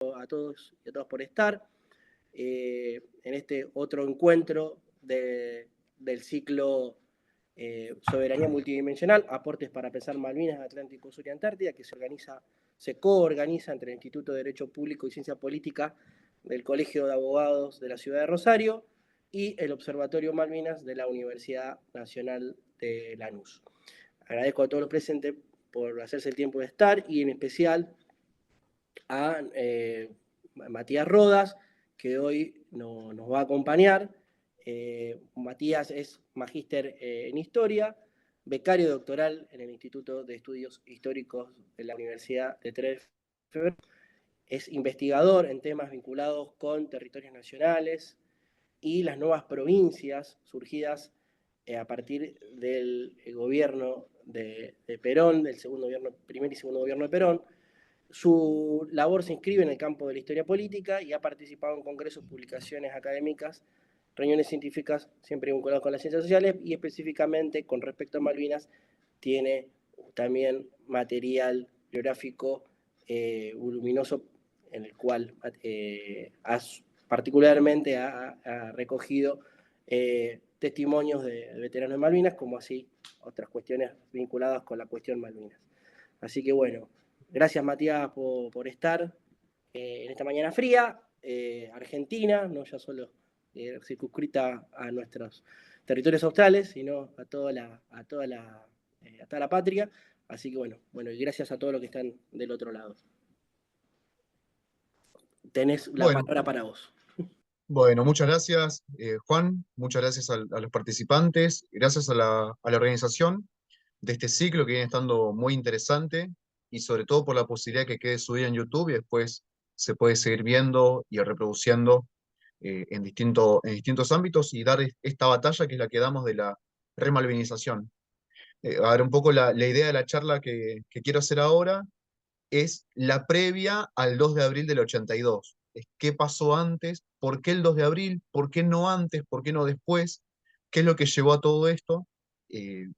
a todos y a todas por estar en este otro encuentro del ciclo Soberanía Multidimensional, Aportes para Pensar Malvinas, Atlántico Sur y Antártida, que se coorganiza entre el Instituto de Derecho Público y Ciencia Política del Colegio de Abogados de la Ciudad de Rosario y el Observatorio Malvinas de la Universidad Nacional de Lanús. Agradezco a todos los presentes por hacerse el tiempo de estar y en especial a Matías Rodas, que hoy nos va a acompañar. Matías es magíster en Historia, becario doctoral en el Instituto de Estudios Históricos de la Universidad de 3 de Febrero. Es investigador en temas vinculados con territorios nacionales y las nuevas provincias surgidas a partir del gobierno de Perón, del primer y segundo gobierno de Perón. Su labor se inscribe en el campo de la historia política y ha participado en congresos, publicaciones académicas, reuniones científicas siempre vinculadas con las ciencias sociales y específicamente con respecto a Malvinas tiene también material biográfico voluminoso en el cual particularmente ha recogido testimonios de veteranos de Malvinas, como así otras cuestiones vinculadas con la cuestión Malvinas. Así que bueno, gracias Matías por estar en esta mañana fría, Argentina, no ya solo circunscrita a nuestros territorios australes, sino a toda la patria. Así que bueno, y gracias a todos los que están del otro lado. Tenés la Bueno, palabra para vos. bueno, muchas gracias, Juan, muchas gracias a los participantes, gracias a la organización de este ciclo que viene estando muy interesante y sobre todo por la posibilidad de que quede subido en YouTube y después se puede seguir viendo y reproduciendo en distintos ámbitos y dar esta batalla que es la que damos de la remalvinización. A ver, un poco la idea de la charla que quiero hacer ahora es la previa al 2 de abril del 82. Es qué pasó antes, por qué el 2 de abril, por qué no antes, por qué no después, qué es lo que llevó a todo esto,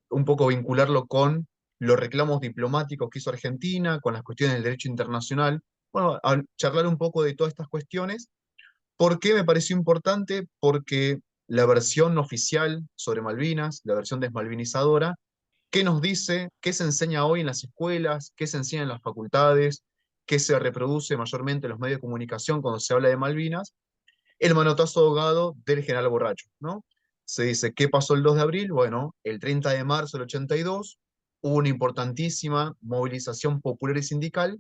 un poco vincularlo con los reclamos diplomáticos que hizo Argentina, con las cuestiones del derecho internacional, bueno, a charlar un poco de todas estas cuestiones. ¿Por qué me pareció importante? Porque la versión oficial sobre Malvinas, la versión desmalvinizadora, ¿qué nos dice? ¿Qué se enseña hoy en las escuelas? ¿Qué se enseña en las facultades? ¿Qué se reproduce mayormente en los medios de comunicación cuando se habla de Malvinas? El manotazo ahogado del general Borracho, ¿no? Se dice, ¿qué pasó el 2 de abril? Bueno, el 30 de marzo del 82 hubo una importantísima movilización popular y sindical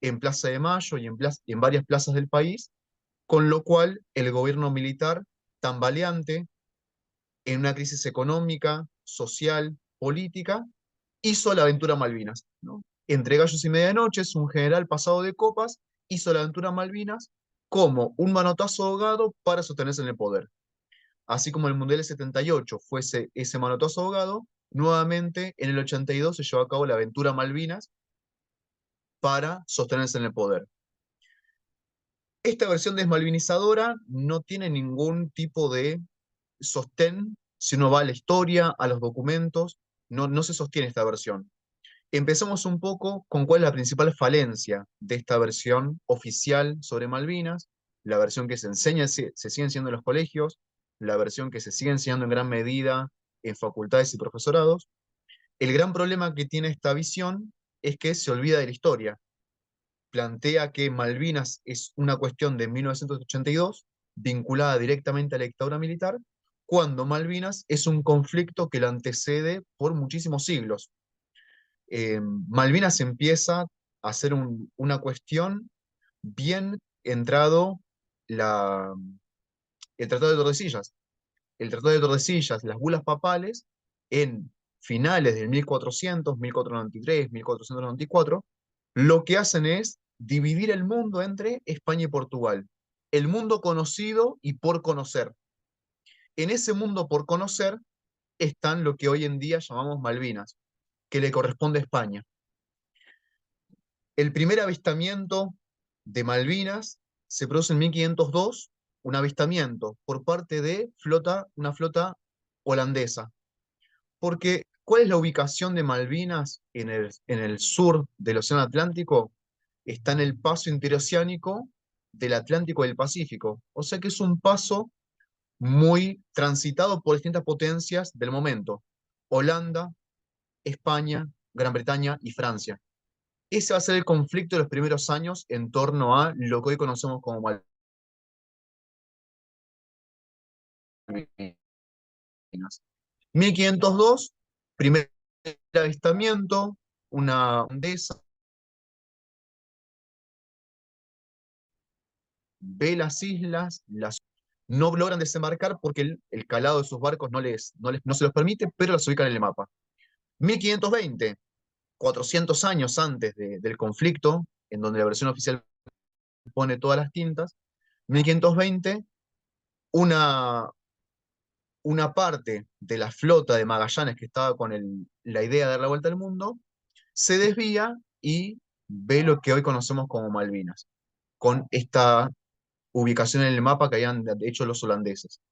en Plaza de Mayo y en varias plazas del país, con lo cual el gobierno militar, tambaleante, en una crisis económica, social, política, hizo la aventura Malvinas, ¿no? Entre gallos y medianoches, un general pasado de copas hizo la aventura Malvinas como un manotazo ahogado para sostenerse en el poder. Así como el Mundial del 78 fuese ese manotazo ahogado, nuevamente en el 82 se llevó a cabo la aventura Malvinas para sostenerse en el poder. Esta versión desmalvinizadora no tiene ningún tipo de sostén si uno va a la historia, a los documentos, no se sostiene esta versión. Empezamos un poco con cuál es la principal falencia de esta versión oficial sobre Malvinas, la versión que se enseña, se sigue enseñando en los colegios, la versión que se sigue enseñando en gran medida en facultades y profesorados. El gran problema que tiene esta visión es que se olvida de la historia. Plantea que Malvinas es una cuestión de 1982, vinculada directamente a la dictadura militar, cuando Malvinas es un conflicto que la antecede por muchísimos siglos. Malvinas empieza a ser una cuestión bien entrado el Tratado de Tordesillas. El Tratado de Tordesillas, las bulas papales, en finales del 1400, 1493, 1494, lo que hacen es dividir el mundo entre España y Portugal. El mundo conocido y por conocer. En ese mundo por conocer están lo que hoy en día llamamos Malvinas, que le corresponde a España. El primer avistamiento de Malvinas se produce en 1502, un avistamiento por parte de una flota holandesa. Porque, ¿cuál es la ubicación de Malvinas en el sur del Océano Atlántico? Está en el paso interoceánico del Atlántico y del Pacífico. O sea que es un paso muy transitado por distintas potencias del momento. Holanda, España, Gran Bretaña y Francia. Ese va a ser el conflicto de los primeros años en torno a lo que hoy conocemos como Malvinas. 1502, primer avistamiento, una holandesa ve las islas, no logran desembarcar porque el calado de sus barcos no se los permite, pero las ubican en el mapa. 1520, 400 años antes del conflicto, en donde la versión oficial pone todas las tintas, 1520, una, una parte de la flota de Magallanes que estaba con la idea de dar la vuelta al mundo, se desvía y ve lo que hoy conocemos como Malvinas, con esta ubicación en el mapa que habían hecho los holandeses.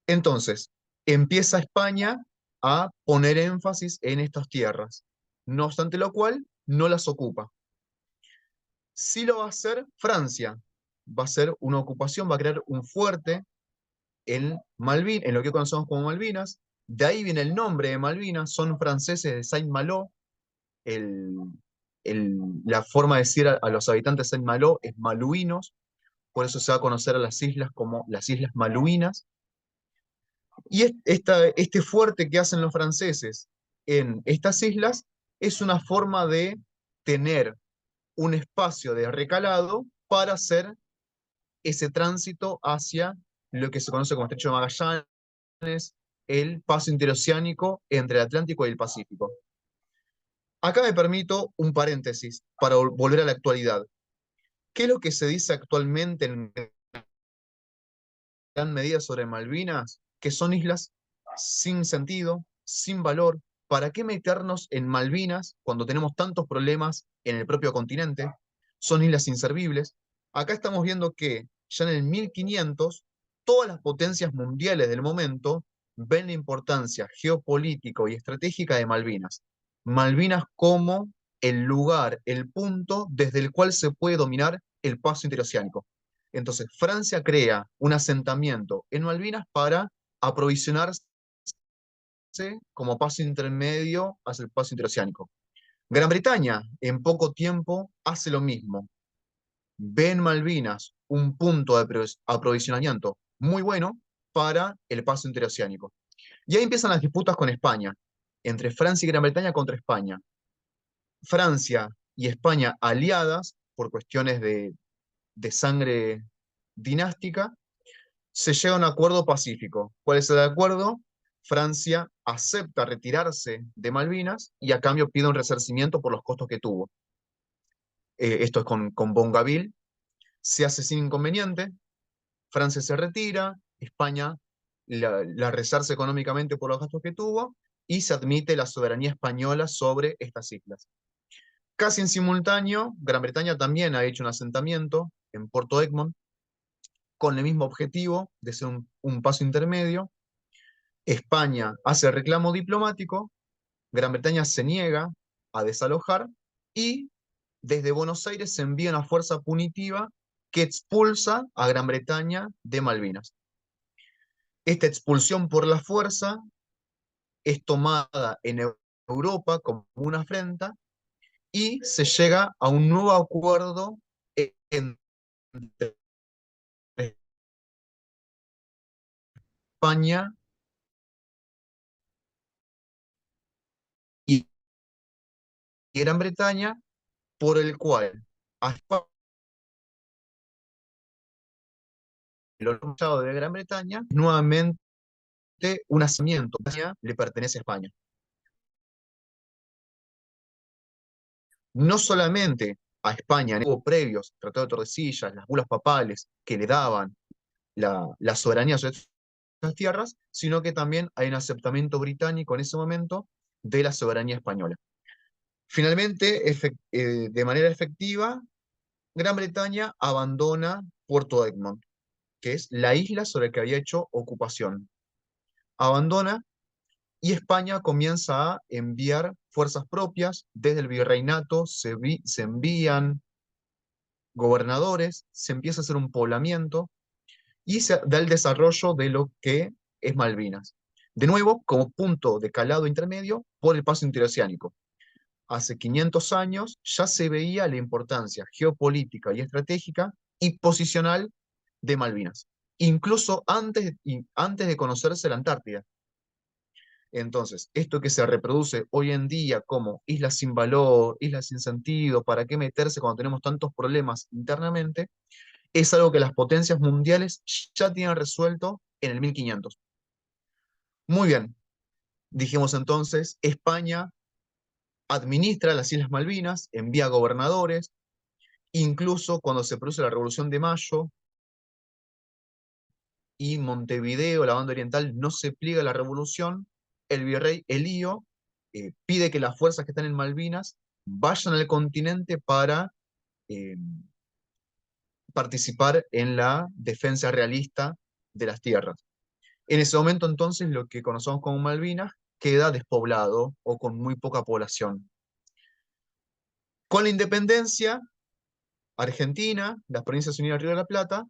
Entonces, empieza España a poner énfasis en estas tierras, no obstante lo cual, no las ocupa. Sí lo va a hacer Francia, va a hacer una ocupación, va a crear un fuerte en lo que conocemos como Malvinas, de ahí viene el nombre de Malvinas, son franceses de Saint-Malo, el, la forma de decir a los habitantes de Saint-Malo es maluinos, por eso se va a conocer a las islas como las Islas Maluinas. Y este fuerte que hacen los franceses en estas islas es una forma de tener un espacio de recalado para hacer ese tránsito hacia lo que se conoce como Estrecho de Magallanes, el paso interoceánico entre el Atlántico y el Pacífico. Acá me permito un paréntesis para volver a la actualidad. ¿Qué es lo que se dice actualmente en gran medida sobre Malvinas? Que son islas sin sentido, sin valor. ¿Para qué meternos en Malvinas cuando tenemos tantos problemas en el propio continente? Son islas inservibles. Acá estamos viendo que ya en el 1500 todas las potencias mundiales del momento ven la importancia geopolítica y estratégica de Malvinas. Malvinas como el lugar, el punto desde el cual se puede dominar el paso interoceánico. Entonces, Francia crea un asentamiento en Malvinas para aprovisionarse como paso intermedio hacia el paso interoceánico. Gran Bretaña, en poco tiempo, hace lo mismo. Ve en Malvinas un punto de aprovisionamiento muy bueno para el paso interoceánico. Y ahí empiezan las disputas con España, entre Francia y Gran Bretaña contra España. Francia y España aliadas por cuestiones de sangre dinástica, se llega a un acuerdo pacífico. ¿Cuál es el acuerdo? Francia acepta retirarse de Malvinas y a cambio pide un resarcimiento por los costos que tuvo. Esto es con Bougainville. Se hace sin inconveniente, Francia se retira, España la resarce económicamente por los gastos que tuvo y se admite la soberanía española sobre estas islas. Casi en simultáneo, Gran Bretaña también ha hecho un asentamiento en Puerto Egmont con el mismo objetivo de ser un paso intermedio. España hace el reclamo diplomático, Gran Bretaña se niega a desalojar y desde Buenos Aires se envía una fuerza punitiva que expulsa a Gran Bretaña de Malvinas. Esta expulsión por la fuerza es tomada en Europa como una afrenta y se llega a un nuevo acuerdo entre España y Gran Bretaña, por el cual a España, los de Gran Bretaña, nuevamente un nacimiento le pertenece a España. No solamente a España, hubo previos, Tratado de Tordesillas, las bulas papales que le daban la soberanía sobre estas tierras, sino que también hay un aceptamiento británico en ese momento de la soberanía española. Finalmente, de manera efectiva, Gran Bretaña abandona Puerto Egmont, que es la isla sobre la que había hecho ocupación. Abandona y España comienza a enviar fuerzas propias desde el virreinato, se envían gobernadores, se empieza a hacer un poblamiento y se da el desarrollo de lo que es Malvinas. De nuevo, como punto de calado intermedio por el paso interoceánico. Hace 500 años ya se veía la importancia geopolítica y estratégica y posicional de Malvinas, incluso antes de conocerse la Antártida. Entonces, esto que se reproduce hoy en día como islas sin valor, islas sin sentido, ¿para qué meterse cuando tenemos tantos problemas internamente? Es algo que las potencias mundiales ya tienen resuelto en el 1500. Muy bien, dijimos entonces, España administra las Islas Malvinas, envía gobernadores, incluso cuando se produce la Revolución de Mayo y Montevideo, la banda oriental, no se pliega a la revolución, el virrey Elío pide que las fuerzas que están en Malvinas vayan al continente para eh, participar en la defensa realista de las tierras. En ese momento entonces lo que conocemos como Malvinas queda despoblado o con muy poca población. Con la independencia, Argentina, las Provincias Unidas del Río de la Plata,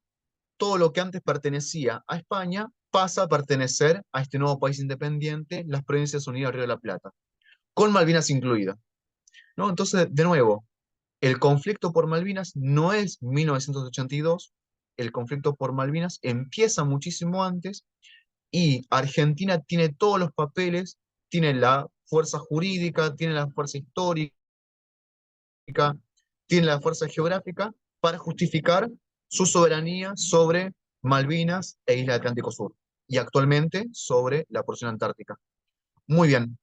todo lo que antes pertenecía a España pasa a pertenecer a este nuevo país independiente, las Provincias Unidas del Río de la Plata, con Malvinas incluida, ¿no? Entonces, de nuevo, el conflicto por Malvinas no es 1982, el conflicto por Malvinas empieza muchísimo antes y Argentina tiene todos los papeles, tiene la fuerza jurídica, tiene la fuerza histórica, tiene la fuerza geográfica para justificar su soberanía sobre Malvinas e Isla Atlántico Sur, y actualmente sobre la porción antártica. Muy bien,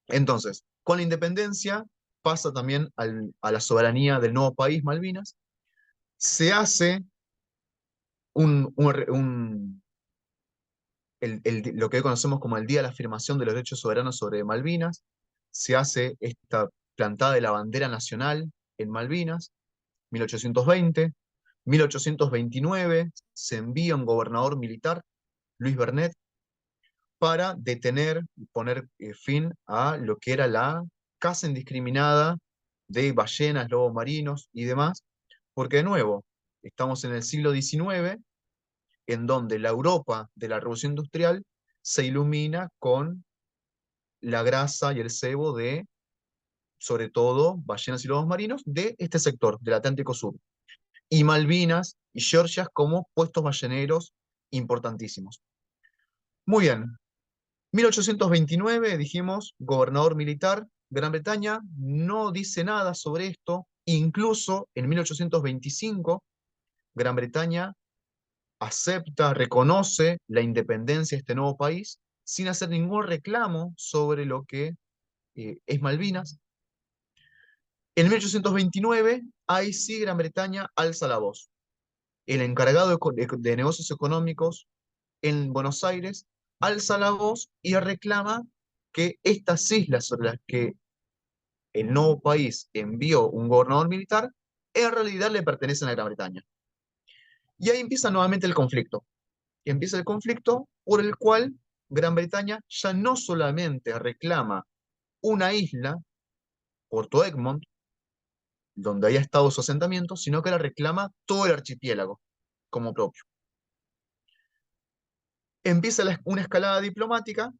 entonces, con la independencia pasa también a la soberanía del nuevo país, Malvinas, se hace lo que hoy conocemos como el Día de la Afirmación de los Derechos Soberanos sobre Malvinas, se hace esta plantada de la bandera nacional en Malvinas, 1820, 1829 se envía un gobernador militar, Luis Bernet, para detener y poner fin a lo que era la caza indiscriminada de ballenas, lobos marinos y demás, porque de nuevo, estamos en el siglo XIX, en donde la Europa de la Revolución Industrial se ilumina con la grasa y el cebo de, sobre todo, ballenas y lobos marinos de este sector, del Atlántico Sur. Y Malvinas y Georgias como puestos balleneros importantísimos. Muy bien, 1829, dijimos, gobernador militar, Gran Bretaña no dice nada sobre esto, incluso en 1825, Gran Bretaña acepta, reconoce la independencia de este nuevo país sin hacer ningún reclamo sobre lo que es Malvinas. En 1829, ahí sí Gran Bretaña alza la voz. El encargado de negocios económicos en Buenos Aires alza la voz y reclama que estas islas sobre las que el nuevo país envió un gobernador militar, en realidad le pertenecen a Gran Bretaña. Y ahí empieza nuevamente el conflicto. Empieza el conflicto por el cual Gran Bretaña ya no solamente reclama una isla, Puerto Egmont, donde haya estado su asentamiento, sino que la reclama todo el archipiélago como propio. Empieza una escalada diplomática.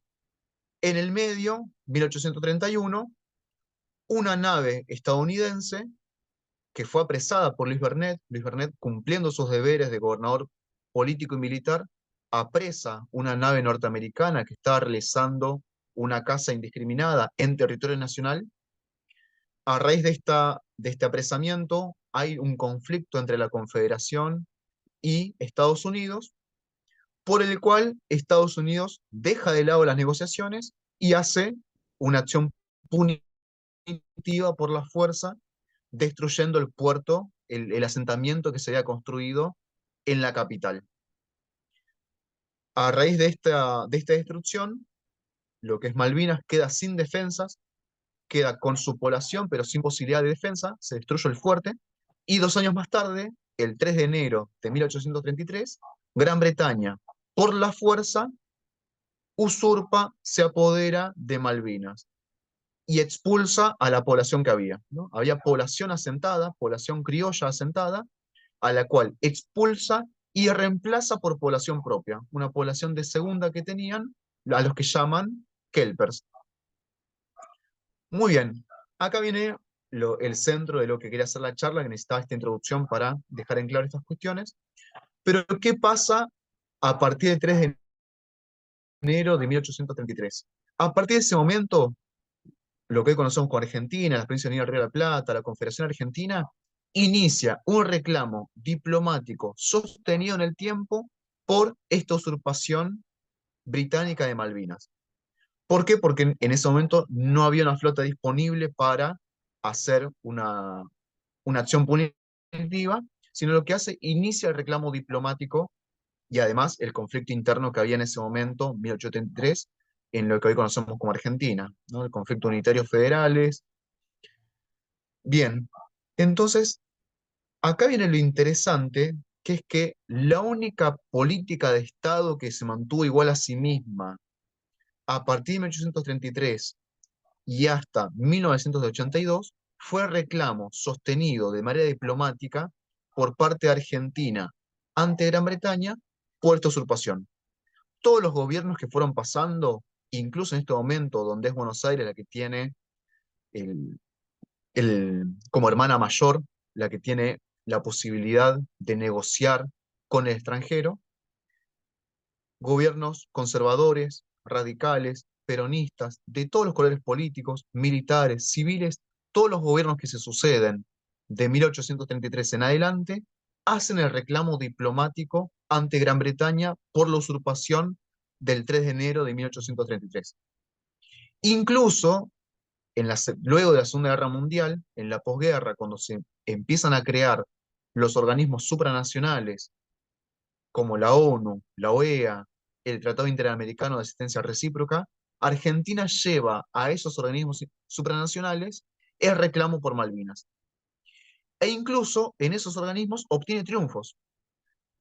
En el medio, 1831, una nave estadounidense que fue apresada por Luis Bernet cumpliendo sus deberes de gobernador político y militar, apresa una nave norteamericana que estaba realizando una caza indiscriminada en territorio nacional. A raíz de este apresamiento hay un conflicto entre la Confederación y Estados Unidos, por el cual Estados Unidos deja de lado las negociaciones y hace una acción punitiva por la fuerza, destruyendo el puerto, el asentamiento que se había construido en la capital. A raíz de esta destrucción, lo que es Malvinas queda sin defensas, queda con su población, pero sin posibilidad de defensa, se destruye el fuerte, y 2 años más tarde, el 3 de enero de 1833, Gran Bretaña, por la fuerza, usurpa, se apodera de Malvinas y expulsa a la población que había, ¿no? Había población asentada, población criolla asentada, a la cual expulsa y reemplaza por población propia, una población de segunda que tenían, a los que llaman kelpers. Muy bien, acá viene el centro de lo que quería hacer la charla, que necesitaba esta introducción para dejar en claro estas cuestiones. Pero, ¿qué pasa a partir del 3 de enero de 1833? A partir de ese momento, lo que hoy conocemos como Argentina, la provincia de Río de la Plata, la Confederación Argentina, inicia un reclamo diplomático sostenido en el tiempo por esta usurpación británica de Malvinas. ¿Por qué? Porque en ese momento no había una flota disponible para hacer una acción punitiva, sino lo que hace, inicia el reclamo diplomático y además el conflicto interno que había en ese momento, 1833, en lo que hoy conocemos como Argentina, ¿no? El conflicto unitarios federales. Bien, entonces, acá viene lo interesante, que es que la única política de Estado que se mantuvo igual a sí misma a partir de 1833 y hasta 1982 fue el reclamo sostenido de manera diplomática por parte de Argentina ante Gran Bretaña por esta usurpación. Todos los gobiernos que fueron pasando, incluso en este momento donde es Buenos Aires la que tiene el, como hermana mayor, la que tiene la posibilidad de negociar con el extranjero, gobiernos conservadores, radicales, peronistas, de todos los colores políticos, militares, civiles, todos los gobiernos que se suceden de 1833 en adelante, hacen el reclamo diplomático ante Gran Bretaña por la usurpación del 3 de enero de 1833. Incluso luego de la Segunda Guerra Mundial, en la posguerra, cuando se empiezan a crear los organismos supranacionales como la ONU, la OEA, el Tratado Interamericano de Asistencia Recíproca, Argentina lleva a esos organismos supranacionales el reclamo por Malvinas. E incluso en esos organismos obtiene triunfos.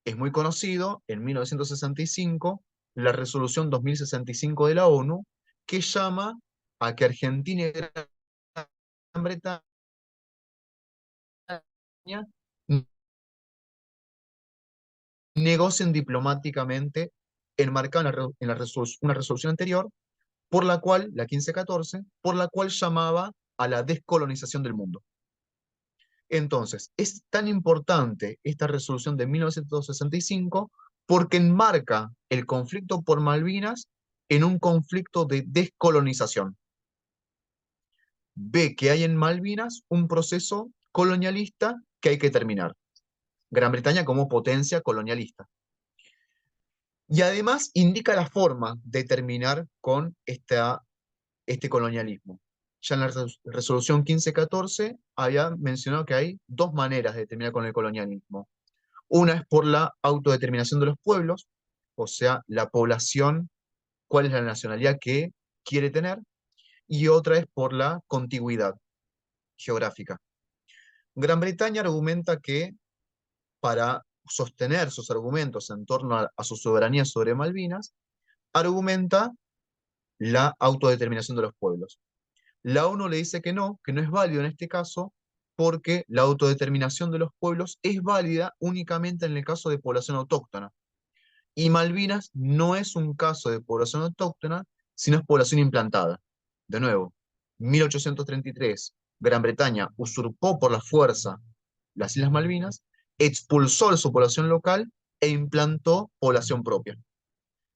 Es muy conocido, en 1965, la resolución 2065 de la ONU, que llama a que Argentina y Gran Bretaña negocien diplomáticamente, enmarcada en una resolución anterior, por la cual, la 1514, por la cual llamaba a la descolonización del mundo. Entonces, es tan importante esta resolución de 1965 porque enmarca el conflicto por Malvinas en un conflicto de descolonización. Ve que hay en Malvinas un proceso colonialista que hay que terminar. Gran Bretaña como potencia colonialista. Y además indica la forma de terminar con este colonialismo. Ya en la resolución 1514 había mencionado que hay dos maneras de terminar con el colonialismo. Una es por la autodeterminación de los pueblos, o sea, la población, cuál es la nacionalidad que quiere tener, y otra es por la contigüidad geográfica. Gran Bretaña argumenta que para sostener sus argumentos en torno a su soberanía sobre Malvinas, argumenta la autodeterminación de los pueblos. La ONU le dice que no es válido en este caso, porque la autodeterminación de los pueblos es válida únicamente en el caso de población autóctona. Y Malvinas no es un caso de población autóctona, sino es población implantada. De nuevo, 1833, Gran Bretaña usurpó por la fuerza las Islas Malvinas, expulsó a su población local e implantó población propia.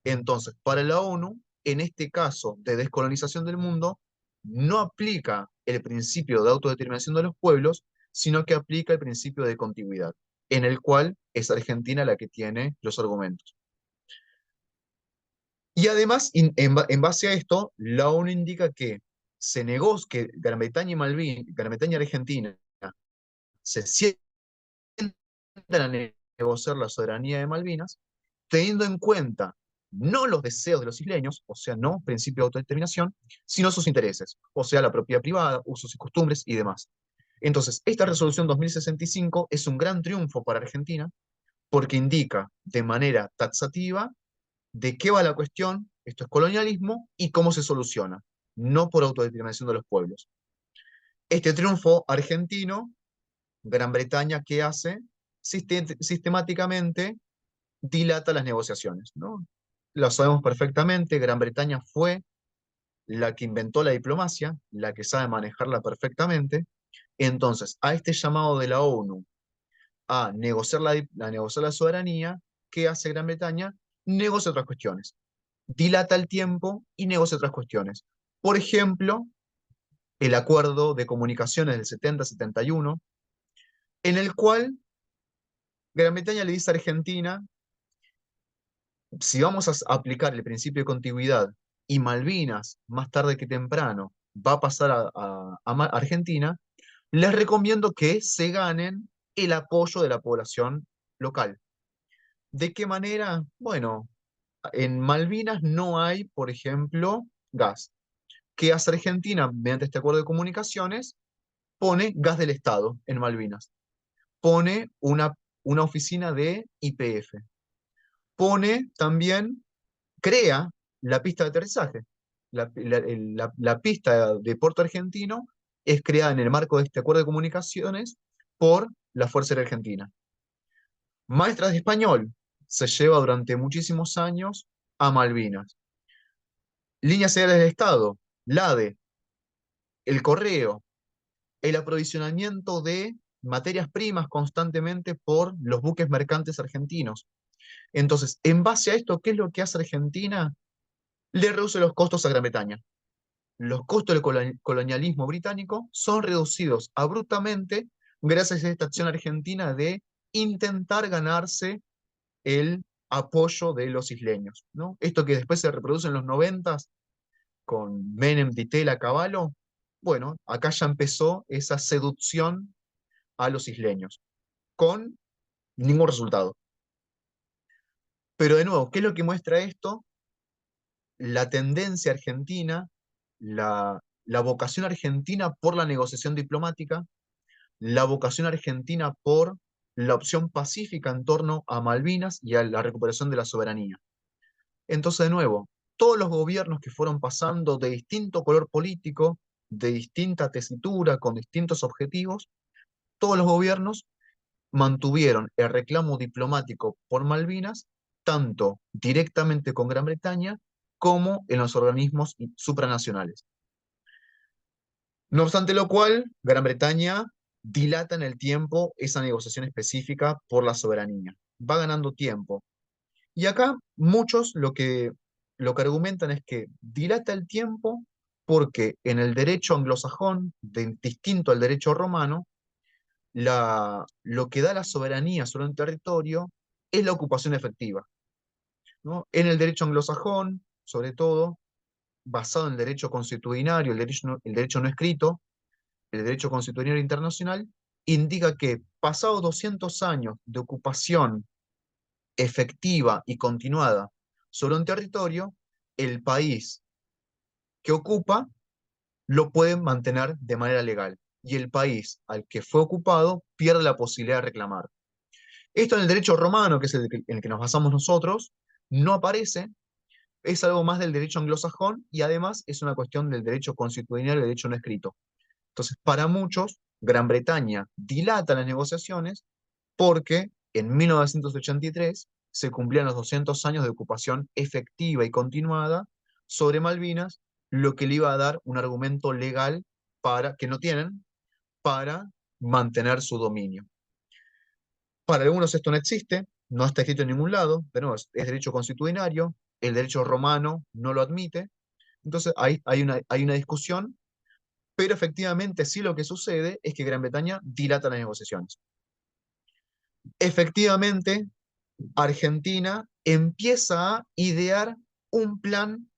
Entonces, para la ONU, en este caso de descolonización del mundo, no aplica el principio de autodeterminación de los pueblos, sino que aplica el principio de contigüidad, en el cual es Argentina la que tiene los argumentos. Y además, en base a esto, la ONU indica que se negó que Gran Bretaña Gran Bretaña y Argentina se sientan a negociar la soberanía de Malvinas, teniendo en cuenta no los deseos de los isleños, o sea, no principio de autodeterminación, sino sus intereses, o sea, la propiedad privada, usos y costumbres y demás. Entonces, esta resolución 2065 es un gran triunfo para Argentina porque indica de manera taxativa de qué va la cuestión, esto es colonialismo, y cómo se soluciona, no por autodeterminación de los pueblos. Este triunfo argentino, Gran Bretaña, ¿qué hace? sistemáticamente dilata las negociaciones, ¿no? Lo sabemos perfectamente, Gran Bretaña fue la que inventó la diplomacia, la que sabe manejarla perfectamente. Entonces, a este llamado de la ONU a negociar a negociar la soberanía, ¿qué hace Gran Bretaña? Negocia otras cuestiones. Dilata el tiempo y negocia otras cuestiones. Por ejemplo, el acuerdo de comunicaciones del 70-71, en el cual Gran Bretaña le dice a Argentina, si vamos a aplicar el principio de contigüidad y Malvinas, más tarde que temprano, va a pasar a Argentina, les recomiendo que se ganen el apoyo de la población local. ¿De qué manera? Bueno, en Malvinas no hay, por ejemplo, gas. ¿Qué hace Argentina mediante este acuerdo de comunicaciones? Pone gas del Estado en Malvinas. Pone una oficina de YPF. Pone también, crea la pista de aterrizaje. La pista de Puerto Argentino es creada en el marco de este acuerdo de comunicaciones por la Fuerza Aérea Argentina. Maestras de español se lleva durante muchísimos años a Malvinas. Líneas aéreas del Estado, LADE, el correo, el aprovisionamiento de materias primas constantemente por los buques mercantes argentinos. Entonces, en base a esto, ¿qué es lo que hace Argentina? Le reduce los costos a Gran Bretaña. Los costos del colonialismo británico son reducidos abruptamente gracias a esta acción argentina de intentar ganarse el apoyo de los isleños, ¿no? Esto que después se reproduce en los 90 con Menem, Ditela, Cavallo, bueno, acá ya empezó esa seducción a los isleños, con ningún resultado. Pero de nuevo, ¿qué es lo que muestra esto? La tendencia argentina, la vocación argentina por la negociación diplomática, la vocación argentina por la opción pacífica en torno a Malvinas y a la recuperación de la soberanía. Entonces, de nuevo, todos los gobiernos que fueron pasando de distinto color político, de distinta tesitura, con distintos objetivos, todos los gobiernos mantuvieron el reclamo diplomático por Malvinas, tanto directamente con Gran Bretaña como en los organismos supranacionales. No obstante lo cual, Gran Bretaña dilata en el tiempo esa negociación específica por la soberanía. Va ganando tiempo. Y acá muchos lo que argumentan es que dilata el tiempo porque en el derecho anglosajón, distinto al derecho romano, lo que da la soberanía sobre un territorio es la ocupación efectiva, ¿no? En el derecho anglosajón, sobre todo, basado en el derecho consuetudinario, el derecho no escrito, el derecho consuetudinario internacional, indica que pasados 200 años de ocupación efectiva y continuada sobre un territorio, el país que ocupa lo puede mantener de manera legal y el país al que fue ocupado pierde la posibilidad de reclamar. Esto en el derecho romano, que es en el que nos basamos nosotros, no aparece, es algo más del derecho anglosajón y además es una cuestión del derecho consuetudinario y del derecho no escrito. Entonces, para muchos, Gran Bretaña dilata las negociaciones porque en 1983 se cumplían los 200 años de ocupación efectiva y continuada sobre Malvinas, lo que le iba a dar un argumento legal que no tienen para mantener su dominio. Para algunos esto no existe, no está escrito en ningún lado, de nuevo, es derecho consuetudinario, el derecho romano no lo admite, entonces hay una discusión, pero efectivamente sí lo que sucede es que Gran Bretaña dilata las negociaciones. Efectivamente, Argentina empieza a idear un plan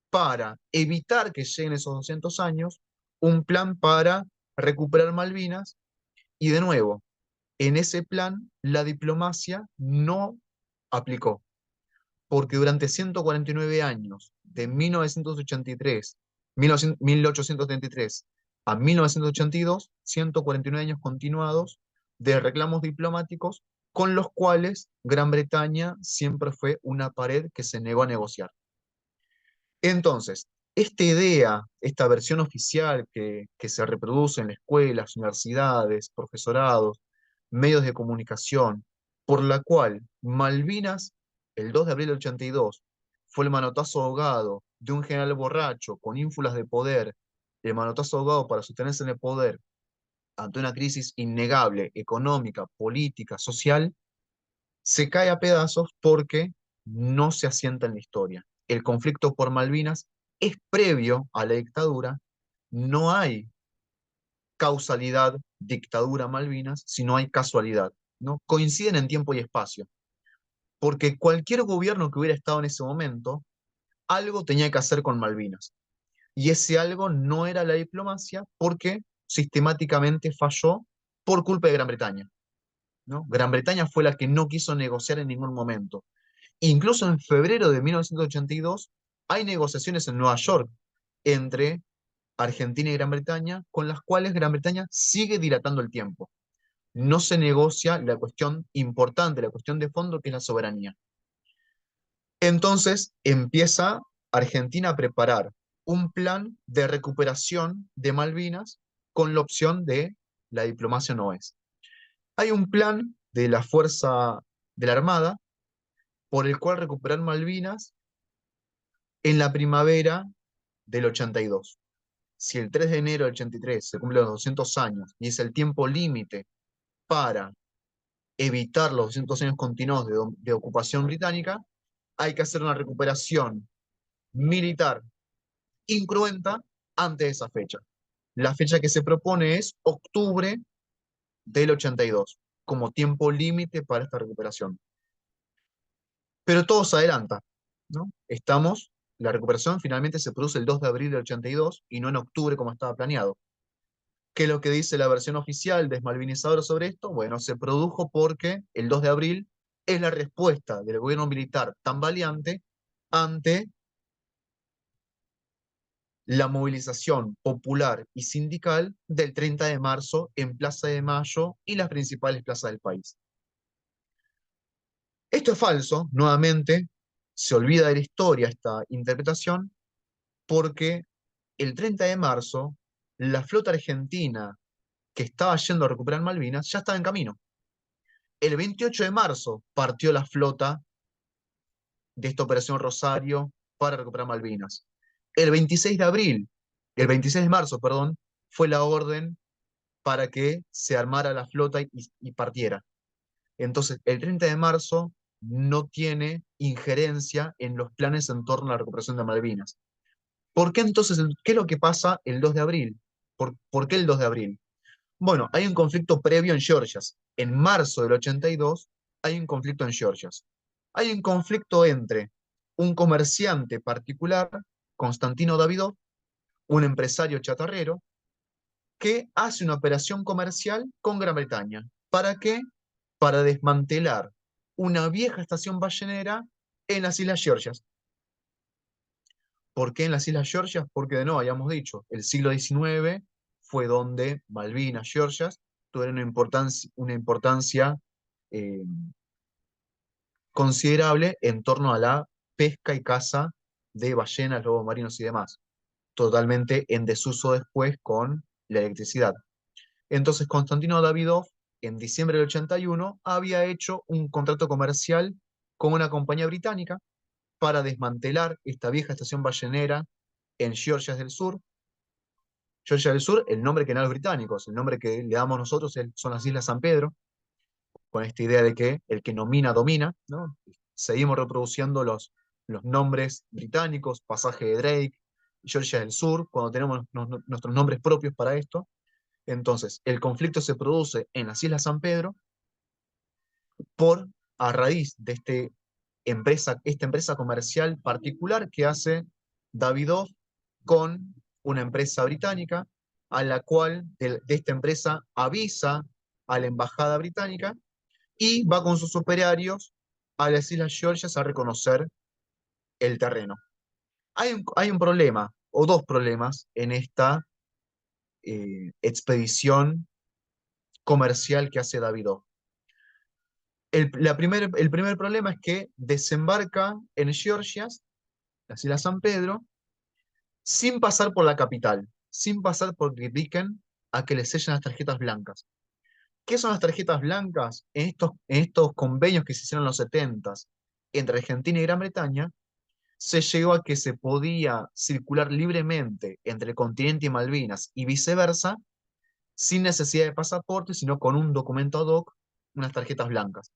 para evitar que lleguen esos 200 años, un plan para recuperar Malvinas, y de nuevo, en ese plan la diplomacia no aplicó, porque durante 149 años, de 1983, 1833 a 1982, 149 años continuados de reclamos diplomáticos con los cuales Gran Bretaña siempre fue una pared que se negó a negociar. Entonces, esta idea, esta versión oficial que se reproduce en las escuelas, universidades, profesorados, medios de comunicación, por la cual Malvinas, el 2 de abril del 82, fue el manotazo ahogado de un general borracho con ínfulas de poder, el manotazo ahogado para sostenerse en el poder ante una crisis innegable, económica, política, social, se cae a pedazos porque no se asienta en la historia. El conflicto por Malvinas es previo a la dictadura, no hay causalidad, dictadura, Malvinas, sino hay casualidad, ¿no? Coinciden en tiempo y espacio, porque cualquier gobierno que hubiera estado en ese momento, algo tenía que hacer con Malvinas, y ese algo no era la diplomacia porque sistemáticamente falló por culpa de Gran Bretaña, ¿no? Gran Bretaña fue la que no quiso negociar en ningún momento. Incluso en febrero de 1982 hay negociaciones en Nueva York entre Argentina y Gran Bretaña, con las cuales Gran Bretaña sigue dilatando el tiempo. No se negocia la cuestión importante, la cuestión de fondo, que es la soberanía. Entonces empieza Argentina a preparar un plan de recuperación de Malvinas con la opción de la diplomacia no es. Hay un plan de la Fuerza de la Armada por el cual recuperar Malvinas en la primavera del 82. Si el 3 de enero del 83 se cumplen los 200 años y es el tiempo límite para evitar los 200 años continuos de ocupación británica, hay que hacer una recuperación militar incruenta antes de esa fecha. La fecha que se propone es octubre del 82 como tiempo límite para esta recuperación. Pero todo se adelanta, ¿no? La recuperación finalmente se produce el 2 de abril del 82 y no en octubre como estaba planeado. ¿Qué es lo que dice la versión oficial desmalvinizadora sobre esto? Bueno, se produjo porque el 2 de abril es la respuesta del gobierno militar tambaleante ante la movilización popular y sindical del 30 de marzo en Plaza de Mayo y las principales plazas del país. Esto es falso, nuevamente, se olvida de la historia esta interpretación, porque el 30 de marzo la flota argentina que estaba yendo a recuperar Malvinas ya estaba en camino. El 28 de marzo partió la flota de esta Operación Rosario para recuperar Malvinas. El 26 de abril, el 26 de marzo, perdón, fue la orden para que se armara la flota y partiera. Entonces, el 30 de marzo no tiene injerencia en los planes en torno a la recuperación de Malvinas. ¿Por qué entonces, qué es lo que pasa el 2 de abril? ¿Por qué el 2 de abril? Bueno, hay un conflicto previo en Georgias. En marzo del 82 hay un conflicto en Georgias. Hay un conflicto entre un comerciante particular, Constantino Davidov, un empresario chatarrero, que hace una operación comercial con Gran Bretaña. ¿Para qué? Para desmantelar una vieja estación ballenera en las Islas Georgias. ¿Por qué en las Islas Georgias? Porque de nuevo, habíamos dicho, el siglo XIX fue donde Malvinas, Georgias, tuvieron una importancia eh, considerable en torno a la pesca y caza de ballenas, lobos marinos y demás, totalmente en desuso después con la electricidad. Entonces Constantino Davidov, en diciembre del 81, había hecho un contrato comercial con una compañía británica para desmantelar esta vieja estación ballenera en Georgias del Sur. Georgia del Sur, el nombre que dan los británicos, el nombre que le damos nosotros son las Islas San Pedro, con esta idea de que el que nomina domina, ¿no? Seguimos reproduciendo los nombres británicos, pasaje de Drake, Georgia del Sur, cuando tenemos nuestros nombres propios para esto. Entonces, el conflicto se produce en las Islas San Pedro a raíz de esta empresa comercial particular que hace Davidoff con una empresa británica, a la cual de esta empresa avisa a la embajada británica y va con sus operarios a las Islas Georgias a reconocer el terreno. Hay un problema, o dos problemas, en esta expedición comercial que hace Davidoff. El primer problema es que desembarca en Georgias, las Islas San Pedro, sin pasar por la capital, sin pasar por Grytviken a que le sellen las tarjetas blancas. ¿Qué son las tarjetas blancas? En estos convenios que se hicieron en los 70 entre Argentina y Gran Bretaña, se llegó a que se podía circular libremente entre el continente y Malvinas y viceversa, sin necesidad de pasaporte, sino con un documento ad hoc, unas tarjetas blancas.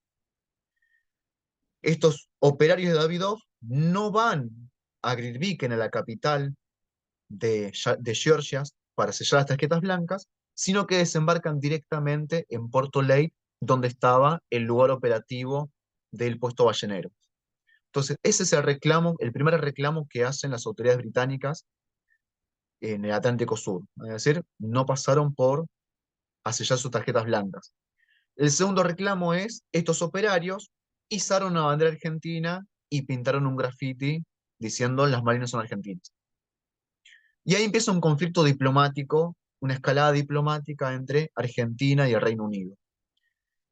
Estos operarios de Davidoff no van a Grytviken, a la capital de Georgia, para sellar las tarjetas blancas, sino que desembarcan directamente en Porto Leyte, donde estaba el lugar operativo del puesto ballenero. Entonces, ese es el reclamo, el primer reclamo que hacen las autoridades británicas en el Atlántico Sur. Es decir, no pasaron por a sellar sus tarjetas blancas. El segundo reclamo es, estos operarios izaron una bandera argentina y pintaron un graffiti diciendo las Malvinas son argentinas. Y ahí empieza un conflicto diplomático, una escalada diplomática entre Argentina y el Reino Unido.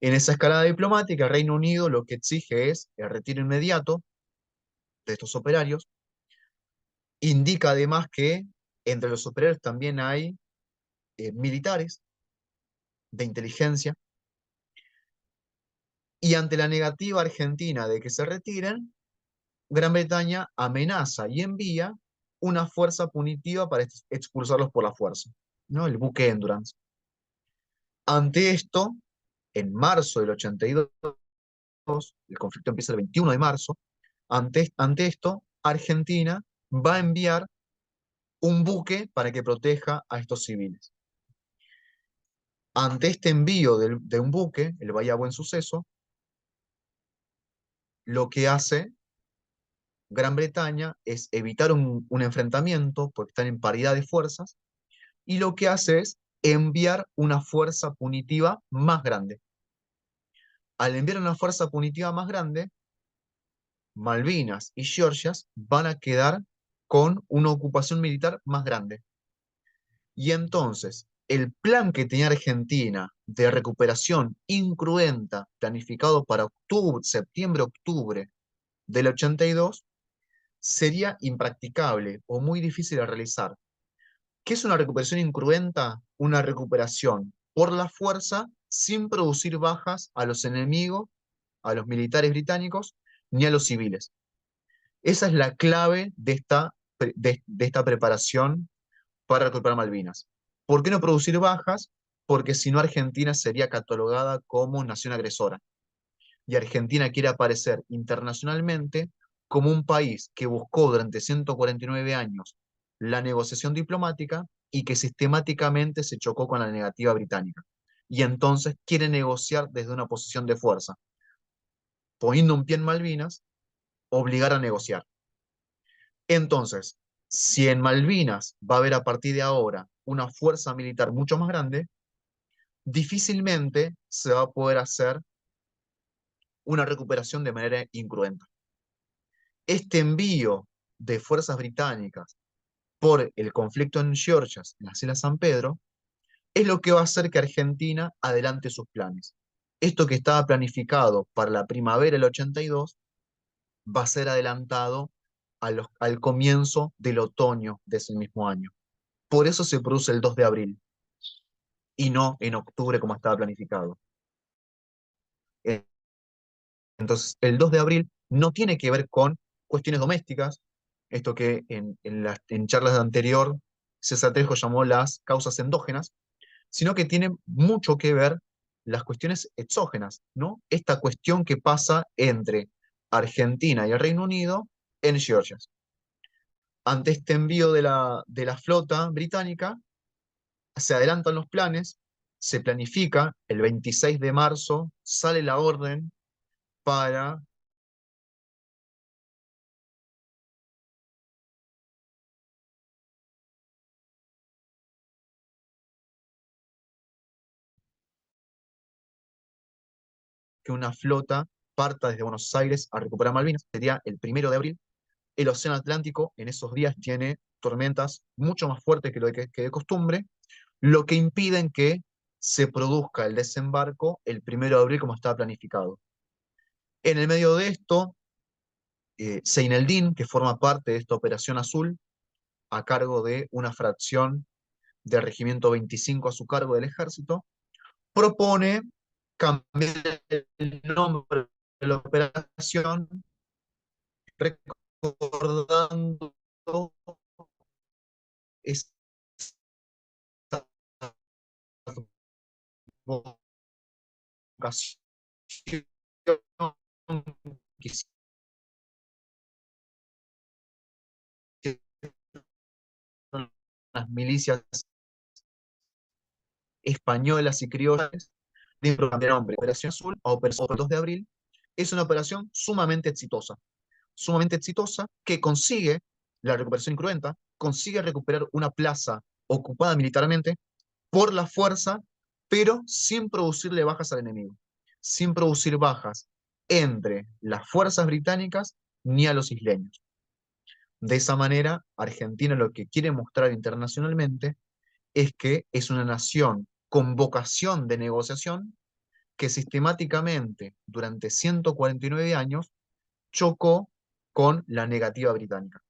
En esa escalada diplomática, el Reino Unido lo que exige es el retiro inmediato de estos operarios. Indica además que entre los operarios también hay militares de inteligencia, y ante la negativa argentina de que se retiren, Gran Bretaña amenaza y envía una fuerza punitiva para expulsarlos por la fuerza, ¿no? El buque Endurance. Ante esto, en marzo del 82, el conflicto empieza el 21 de marzo, ante esto, Argentina va a enviar un buque para que proteja a estos civiles. Ante este envío de un buque, el Bahía Buen Suceso, lo que hace Gran Bretaña es evitar un enfrentamiento, porque están en paridad de fuerzas, y lo que hace es enviar una fuerza punitiva más grande. Al enviar una fuerza punitiva más grande, Malvinas y Georgias van a quedar con una ocupación militar más grande. Y entonces, el plan que tenía Argentina de recuperación incruenta, planificado para octubre, septiembre-octubre del 82, sería impracticable o muy difícil de realizar. ¿Qué es una recuperación incruenta? Una recuperación por la fuerza sin producir bajas a los enemigos, a los militares británicos, ni a los civiles. Esa es la clave de esta preparación para recuperar Malvinas. ¿Por qué no producir bajas? Porque si no, Argentina sería catalogada como nación agresora. Y Argentina quiere aparecer internacionalmente como un país que buscó durante 149 años la negociación diplomática y que sistemáticamente se chocó con la negativa británica. Y entonces quiere negociar desde una posición de fuerza, poniendo un pie en Malvinas, obligar a negociar. Entonces, si en Malvinas va a haber a partir de ahora una fuerza militar mucho más grande, difícilmente se va a poder hacer una recuperación de manera incruenta. Este envío de fuerzas británicas por el conflicto en Georgia, en las Islas San Pedro, es lo que va a hacer que Argentina adelante sus planes. Esto que estaba planificado para la primavera del 82 va a ser adelantado al comienzo del otoño de ese mismo año. Por eso se produce el 2 de abril y no en octubre como estaba planificado. Eh, Entonces, el 2 de abril no tiene que ver con cuestiones domésticas, esto que en charlas de anterior César Trejo llamó las causas endógenas, sino que tiene mucho que ver las cuestiones exógenas, ¿no? Esta cuestión que pasa entre Argentina y el Reino Unido en Georgia. Ante este envío de la flota británica, se adelantan los planes, se planifica, el 26 de marzo sale la orden para que una flota parta desde Buenos Aires a recuperar Malvinas, sería el 1 de abril. El Océano Atlántico en esos días tiene tormentas mucho más fuertes que de costumbre, lo que impide que se produzca el desembarco el 1 de abril como estaba planificado. En el medio de esto, Seineldin, que forma parte de esta operación azul, a cargo de una fracción del Regimiento 25 a su cargo del ejército, propone cambiar el nombre de la operación, recordando esa vocación que hicieron las milicias españolas y criollas de cambiar nombre. Operación Azul a Operación 2 de abril es una operación sumamente exitosa, que consigue la recuperación incruenta, consigue recuperar una plaza ocupada militarmente por la fuerza, pero sin producirle bajas al enemigo, sin producir bajas entre las fuerzas británicas ni a los isleños. De esa manera, Argentina lo que quiere mostrar internacionalmente es que es una nación con vocación de negociación que sistemáticamente durante 149 años chocó con la negativa británica.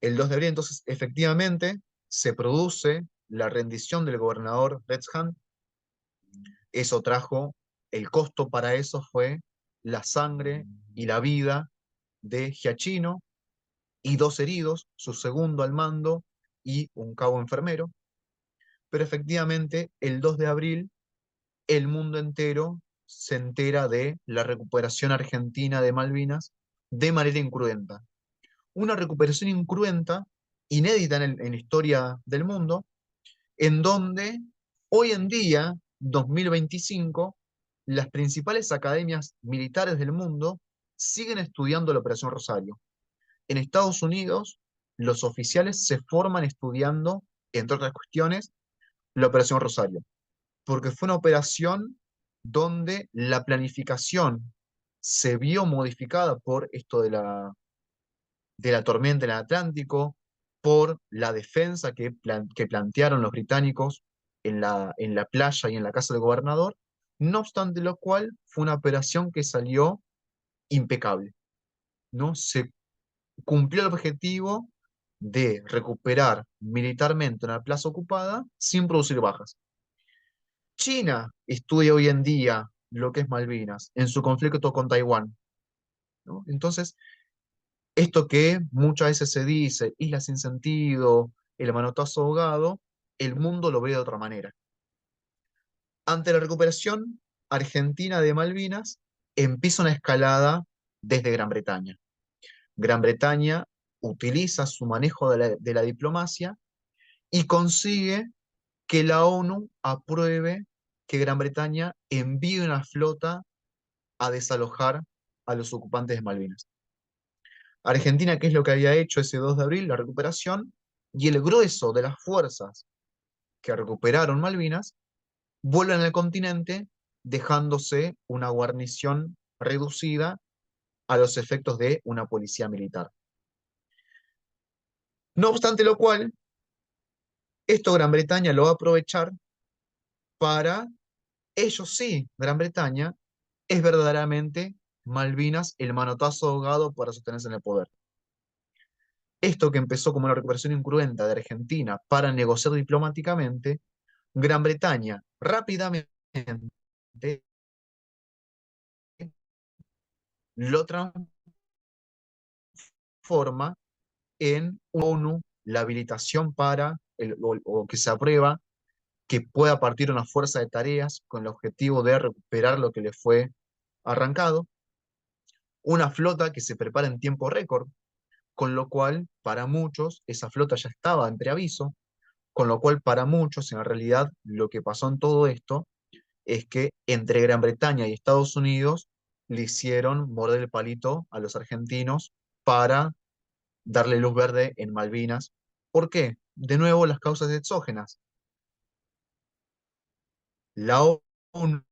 El 2 de abril, entonces, efectivamente, se produce la rendición del gobernador Redsham. Eso trajo, el costo para eso fue la sangre y la vida de Giachino y 2 heridos, su segundo al mando y un cabo enfermero. Pero efectivamente, el 2 de abril, el mundo entero se entera de la recuperación argentina de Malvinas de manera incruenta. Una recuperación incruenta, inédita en la historia del mundo, en donde hoy en día, 2025, las principales academias militares del mundo siguen estudiando la Operación Rosario. En Estados Unidos, los oficiales se forman estudiando, entre otras cuestiones, la Operación Rosario, porque fue una operación donde la planificación se vio modificada por esto de la tormenta en el Atlántico, por la defensa que plantearon los británicos en la playa y en la casa del gobernador, no obstante lo cual fue una operación que salió impecable, ¿no? Se cumplió el objetivo de recuperar militarmente una plaza ocupada sin producir bajas. China estudia hoy en día lo que es Malvinas en su conflicto con Taiwán, ¿no? Entonces, esto que muchas veces se dice, isla sin sentido, el manotazo ahogado, el mundo lo ve de otra manera. Ante la recuperación argentina de Malvinas, empieza una escalada desde Gran Bretaña. Gran Bretaña utiliza su manejo de la diplomacia y consigue que la ONU apruebe que Gran Bretaña envíe una flota a desalojar a los ocupantes de Malvinas. Argentina, ¿qué es lo que había hecho ese 2 de abril? La recuperación, y el grueso de las fuerzas que recuperaron Malvinas vuelven al continente, dejándose una guarnición reducida a los efectos de una policía militar. No obstante lo cual, esto Gran Bretaña lo va a aprovechar para, ellos sí, Gran Bretaña, es verdaderamente Malvinas el manotazo ahogado para sostenerse en el poder. Esto que empezó como una recuperación incruenta de Argentina para negociar diplomáticamente, Gran Bretaña rápidamente lo transforma en ONU, la habilitación para, o que se aprueba, que pueda partir una fuerza de tareas con el objetivo de recuperar lo que le fue arrancado, una flota que se prepara en tiempo récord, con lo cual para muchos esa flota ya estaba en preaviso, con lo cual para muchos en realidad lo que pasó en todo esto es que entre Gran Bretaña y Estados Unidos le hicieron morder el palito a los argentinos para darle luz verde en Malvinas. ¿Por qué? De nuevo, las causas exógenas. La ONU,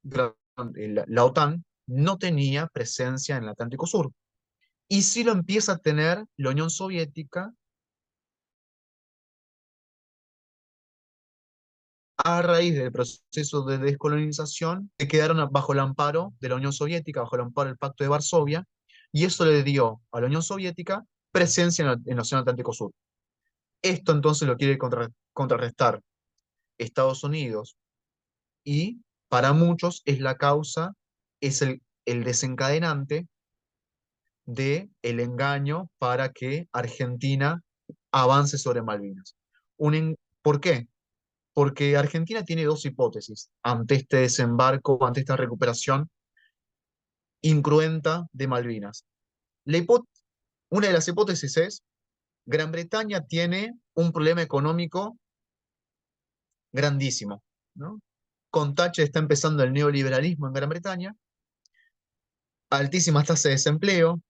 la OTAN, no tenía presencia en el Atlántico Sur. Y sí lo empieza a tener la Unión Soviética a raíz del proceso de descolonización, que quedaron bajo el amparo de la Unión Soviética, bajo el amparo del Pacto de Varsovia, y eso le dio a la Unión Soviética presencia en el Océano Atlántico Sur. Esto entonces lo quiere contrarrestar Estados Unidos, y para muchos es la causa, es el desencadenante de el engaño para que Argentina avance sobre Malvinas. ¿Por qué? Porque Argentina tiene dos hipótesis ante este desembarco, ante esta recuperación incruenta de Malvinas. Una de las hipótesis es: Gran Bretaña tiene un problema económico grandísimo, ¿no? Con Thatcher está empezando el neoliberalismo en Gran Bretaña, altísimas tasas de desempleo,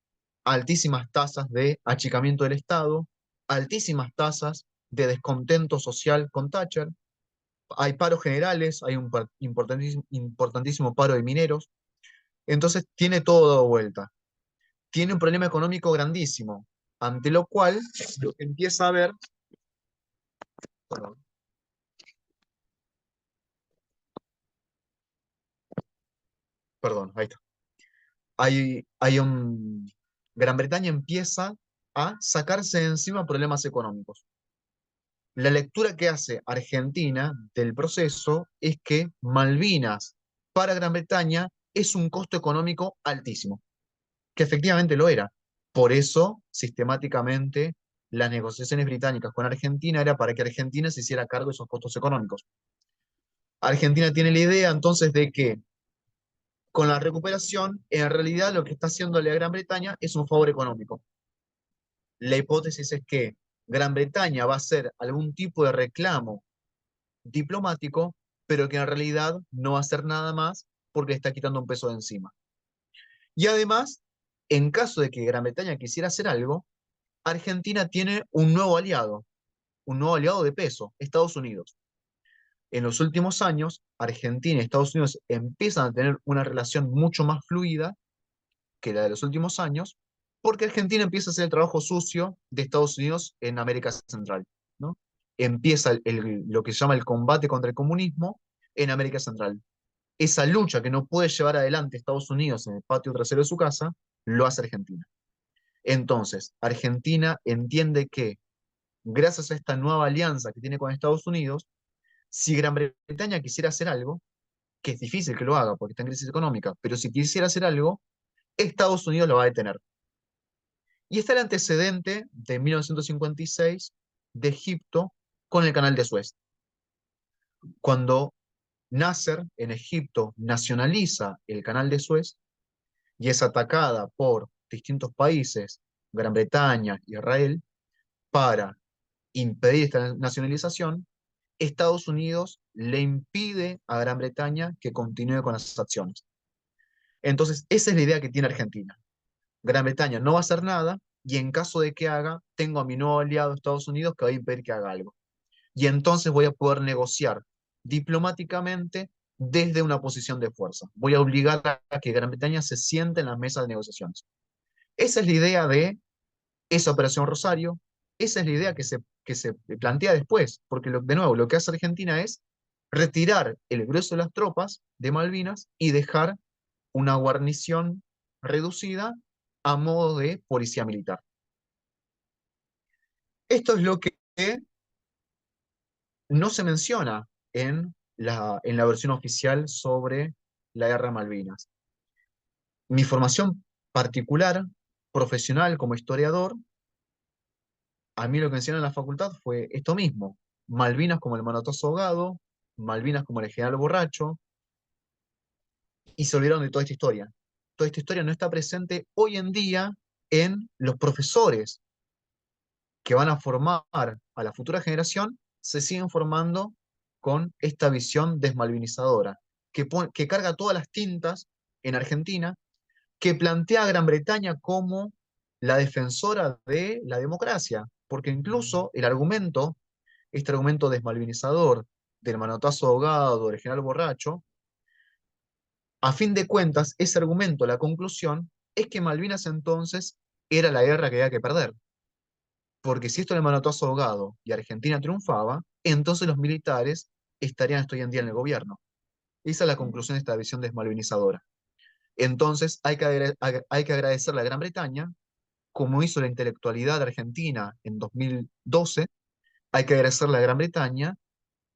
altísimas tasas de achicamiento del Estado, altísimas tasas de descontento social con Thatcher, hay paros generales, hay un importantísimo paro de mineros, entonces tiene todo dado vuelta. Tiene un problema económico grandísimo, ante lo cual lo que empieza a ver, perdón, ahí está. Gran Bretaña empieza a sacarse de encima problemas económicos. La lectura que hace Argentina del proceso es que Malvinas para Gran Bretaña es un costo económico altísimo, que efectivamente lo era. Por eso, sistemáticamente, las negociaciones británicas con Argentina era para que Argentina se hiciera cargo de esos costos económicos. Argentina tiene la idea entonces de que con la recuperación, en realidad lo que está haciéndole a Gran Bretaña es un favor económico. La hipótesis es que Gran Bretaña va a hacer algún tipo de reclamo diplomático, pero que en realidad no va a hacer nada más porque le está quitando un peso de encima. Y además, en caso de que Gran Bretaña quisiera hacer algo, Argentina tiene un nuevo aliado de peso, Estados Unidos. En los últimos años, Argentina y Estados Unidos empiezan a tener una relación mucho más fluida que la de los últimos años, porque Argentina empieza a hacer el trabajo sucio de Estados Unidos en América Central, ¿no? Empieza lo que se llama el combate contra el comunismo en América Central. Esa lucha que no puede llevar adelante Estados Unidos en el patio trasero de su casa, lo hace Argentina. Entonces, Argentina entiende que, gracias a esta nueva alianza que tiene con Estados Unidos, si Gran Bretaña quisiera hacer algo, que es difícil que lo haga porque está en crisis económica, pero si quisiera hacer algo, Estados Unidos lo va a detener. Y está el antecedente de 1956 de Egipto con el Canal de Suez. Cuando Nasser en Egipto nacionaliza el Canal de Suez y es atacada por distintos países, Gran Bretaña, Israel, para impedir esta nacionalización, Estados Unidos le impide a Gran Bretaña que continúe con las acciones. Entonces, esa es la idea que tiene Argentina. Gran Bretaña no va a hacer nada y en caso de que haga, tengo a mi nuevo aliado Estados Unidos que va a impedir que haga algo. Y entonces voy a poder negociar diplomáticamente desde una posición de fuerza. Voy a obligar a que Gran Bretaña se siente en las mesas de negociaciones. Esa es la idea de esa Operación Rosario, esa es la idea que se plantea después, porque de nuevo lo que hace Argentina es retirar el grueso de las tropas de Malvinas y dejar una guarnición reducida a modo de policía militar. Esto es lo que no se menciona en la versión oficial sobre la guerra de Malvinas. Mi formación particular, profesional como historiador, a mí lo que me enseñaron en la facultad fue esto mismo: Malvinas como el manotazo ahogado, Malvinas como el general borracho, y se olvidaron de toda esta historia. Toda esta historia no está presente hoy en día en los profesores que van a formar a la futura generación, se siguen formando con esta visión desmalvinizadora, que carga todas las tintas en Argentina, que plantea a Gran Bretaña como la defensora de la democracia, porque incluso este argumento desmalvinizador del manotazo ahogado, del general borracho, a fin de cuentas, ese argumento, la conclusión, es que Malvinas entonces era la guerra que había que perder. Porque si esto era el manotazo ahogado y Argentina triunfaba, entonces los militares estarían hoy en día en el gobierno. Esa es la conclusión de esta visión desmalvinizadora. Entonces hay que agradecerle a Gran Bretaña, como hizo la intelectualidad argentina en 2012, hay que agradecerle a Gran Bretaña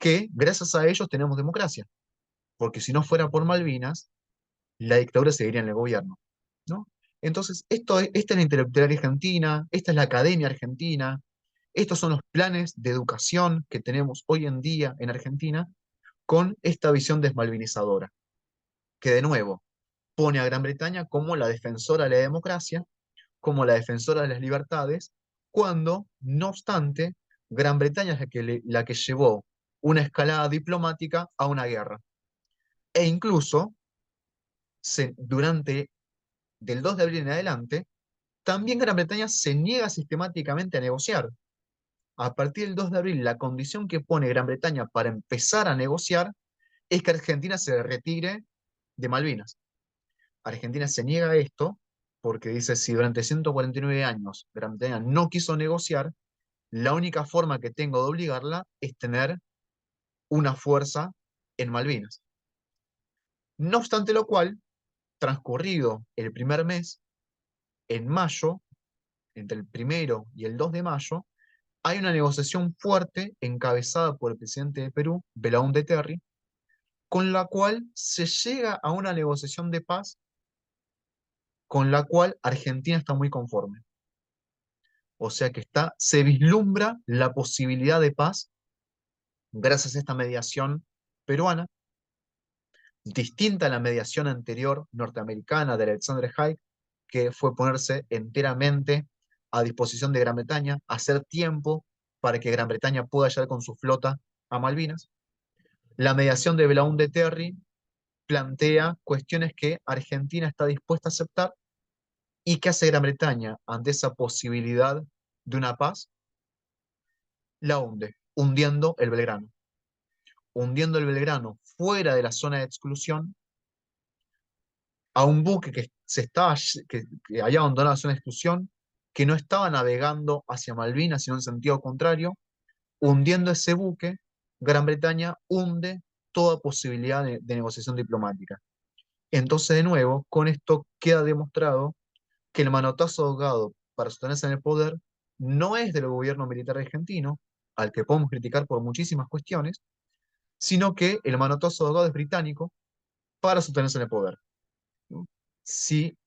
que gracias a ellos tenemos democracia, porque si no fuera por Malvinas, la dictadura seguiría en el gobierno, ¿no? Entonces, esta es la intelectualidad argentina, esta es la academia argentina, estos son los planes de educación que tenemos hoy en día en Argentina con esta visión desmalvinizadora, que de nuevo pone a Gran Bretaña como la defensora de la democracia, como la defensora de las libertades, cuando, no obstante, Gran Bretaña es la que llevó una escalada diplomática a una guerra. E incluso, durante del 2 de abril en adelante, también Gran Bretaña se niega sistemáticamente a negociar. A partir del 2 de abril, la condición que pone Gran Bretaña para empezar a negociar es que Argentina se retire de Malvinas. Argentina se niega a esto porque dice, si durante 149 años Gran Bretaña no quiso negociar, la única forma que tengo de obligarla es tener una fuerza en Malvinas. No obstante lo cual, transcurrido el primer mes, en mayo, entre el 1 y el 2 de mayo, hay una negociación fuerte encabezada por el presidente de Perú, Belaúnde Terry, con la cual se llega a una negociación de paz con la cual Argentina está muy conforme. O sea que se vislumbra la posibilidad de paz gracias a esta mediación peruana, distinta a la mediación anterior norteamericana de Alexander Haig, que fue ponerse enteramente a disposición de Gran Bretaña, hacer tiempo para que Gran Bretaña pueda llegar con su flota a Malvinas. La mediación de Belaúnde Terry plantea cuestiones que Argentina está dispuesta a aceptar y que hace Gran Bretaña ante esa posibilidad de una paz, la hunde, hundiendo el Belgrano fuera de la zona de exclusión, a un buque que había abandonado la zona de exclusión, que no estaba navegando hacia Malvinas, sino en sentido contrario, hundiendo ese buque, Gran Bretaña hunde toda posibilidad de negociación diplomática. Entonces, de nuevo, con esto queda demostrado que el manotazo ahogado para sostenerse en el poder no es del gobierno militar argentino, al que podemos criticar por muchísimas cuestiones, sino que el manotazo ahogado es británico para sostenerse en el poder. Si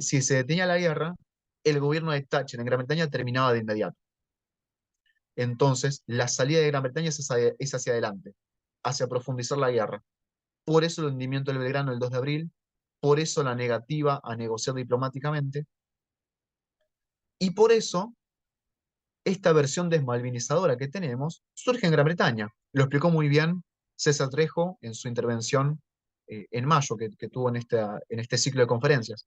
si se detenía la guerra, el gobierno de Thatcher en Gran Bretaña terminaba de inmediato. Entonces, la salida de Gran Bretaña es hacia adelante, hacia profundizar la guerra. Por eso el hundimiento del Belgrano el 2 de abril, por eso la negativa a negociar diplomáticamente, y por eso esta versión desmalvinizadora que tenemos surge en Gran Bretaña. Lo explicó muy bien César Trejo en su intervención en mayo que tuvo en este ciclo de conferencias.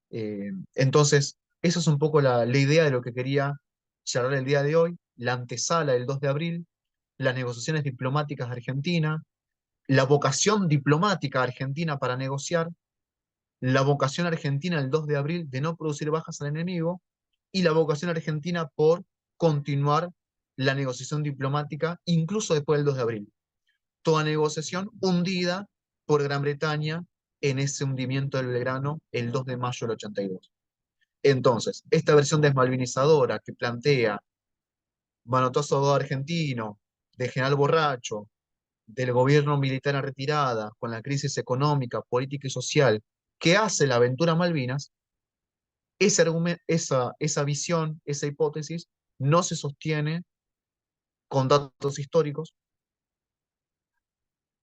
Entonces, esa es un poco la idea de lo que quería charlar el día de hoy, la antesala del 2 de abril, las negociaciones diplomáticas de Argentina, la vocación diplomática argentina para negociar, la vocación argentina el 2 de abril de no producir bajas al enemigo y la vocación argentina por continuar la negociación diplomática incluso después del 2 de abril. Toda negociación hundida por Gran Bretaña en ese hundimiento del Belgrano el 2 de mayo del 82. Entonces, esta versión desmalvinizadora que plantea manotazo argentino, de general borracho, del gobierno militar en retirada, con la crisis económica, política y social, que hace la aventura Malvinas, esa visión, esa hipótesis, no se sostiene con datos históricos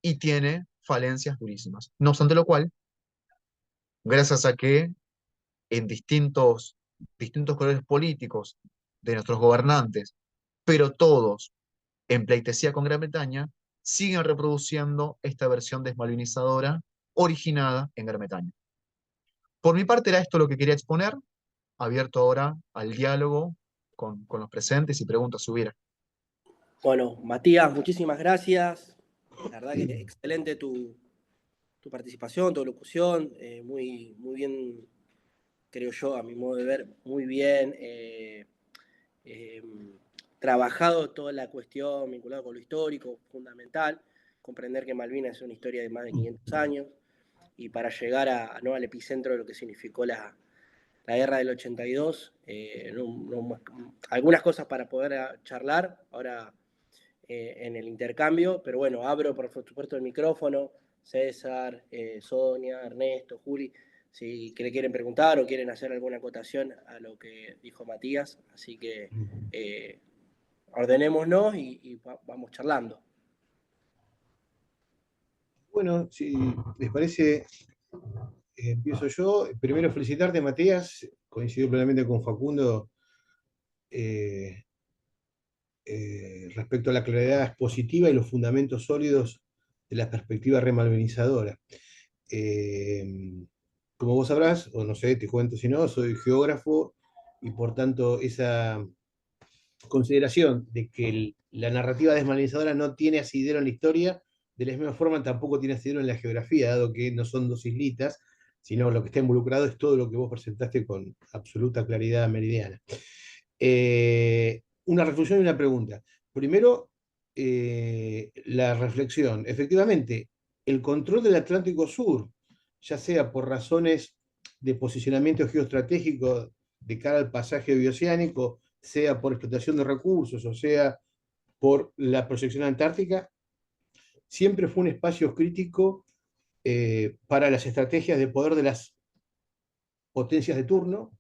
y tiene falencias durísimas. No obstante lo cual, gracias a que en distintos colores políticos de nuestros gobernantes, pero todos en pleitesía con Gran Bretaña, siguen reproduciendo esta versión desmalvinizadora originada en Gran Bretaña. Por mi parte era esto lo que quería exponer, abierto ahora al diálogo con los presentes y preguntas si hubiera. Bueno, Matías, muchísimas gracias. La verdad que excelente tu participación, tu locución, muy bien, creo yo, a mi modo de ver, muy bien eh, trabajado toda la cuestión vinculada con lo histórico, fundamental, comprender que Malvinas es una historia de más de 500 años y para llegar ¿no? al epicentro de lo que significó la guerra del 82, algunas cosas para poder charlar, ahora en el intercambio, pero bueno, abro por supuesto el micrófono, César, Sonia, Ernesto, Juli, si le quieren preguntar o quieren hacer alguna acotación a lo que dijo Matías, así que ordenémonos y vamos charlando. Bueno, si les parece, empiezo yo. Primero felicitarte, Matías. Coincido plenamente con Facundo eh, respecto a la claridad expositiva y los fundamentos sólidos de la perspectiva remalvinizadora. Como vos sabrás, o no sé, te cuento si no, soy geógrafo y por tanto esa consideración de que la narrativa desmalvinizadora no tiene asidero en la historia, de la misma forma tampoco tiene asidero en la geografía, dado que no son dos islitas, sino lo que está involucrado es todo lo que vos presentaste con absoluta claridad meridiana. Una reflexión y una pregunta. Primero, la reflexión. Efectivamente, el control del Atlántico Sur, ya sea por razones de posicionamiento geoestratégico de cara al pasaje bioceánico, sea por explotación de recursos, o sea por la proyección antártica, siempre fue un espacio crítico para las estrategias de poder de las potencias de turno,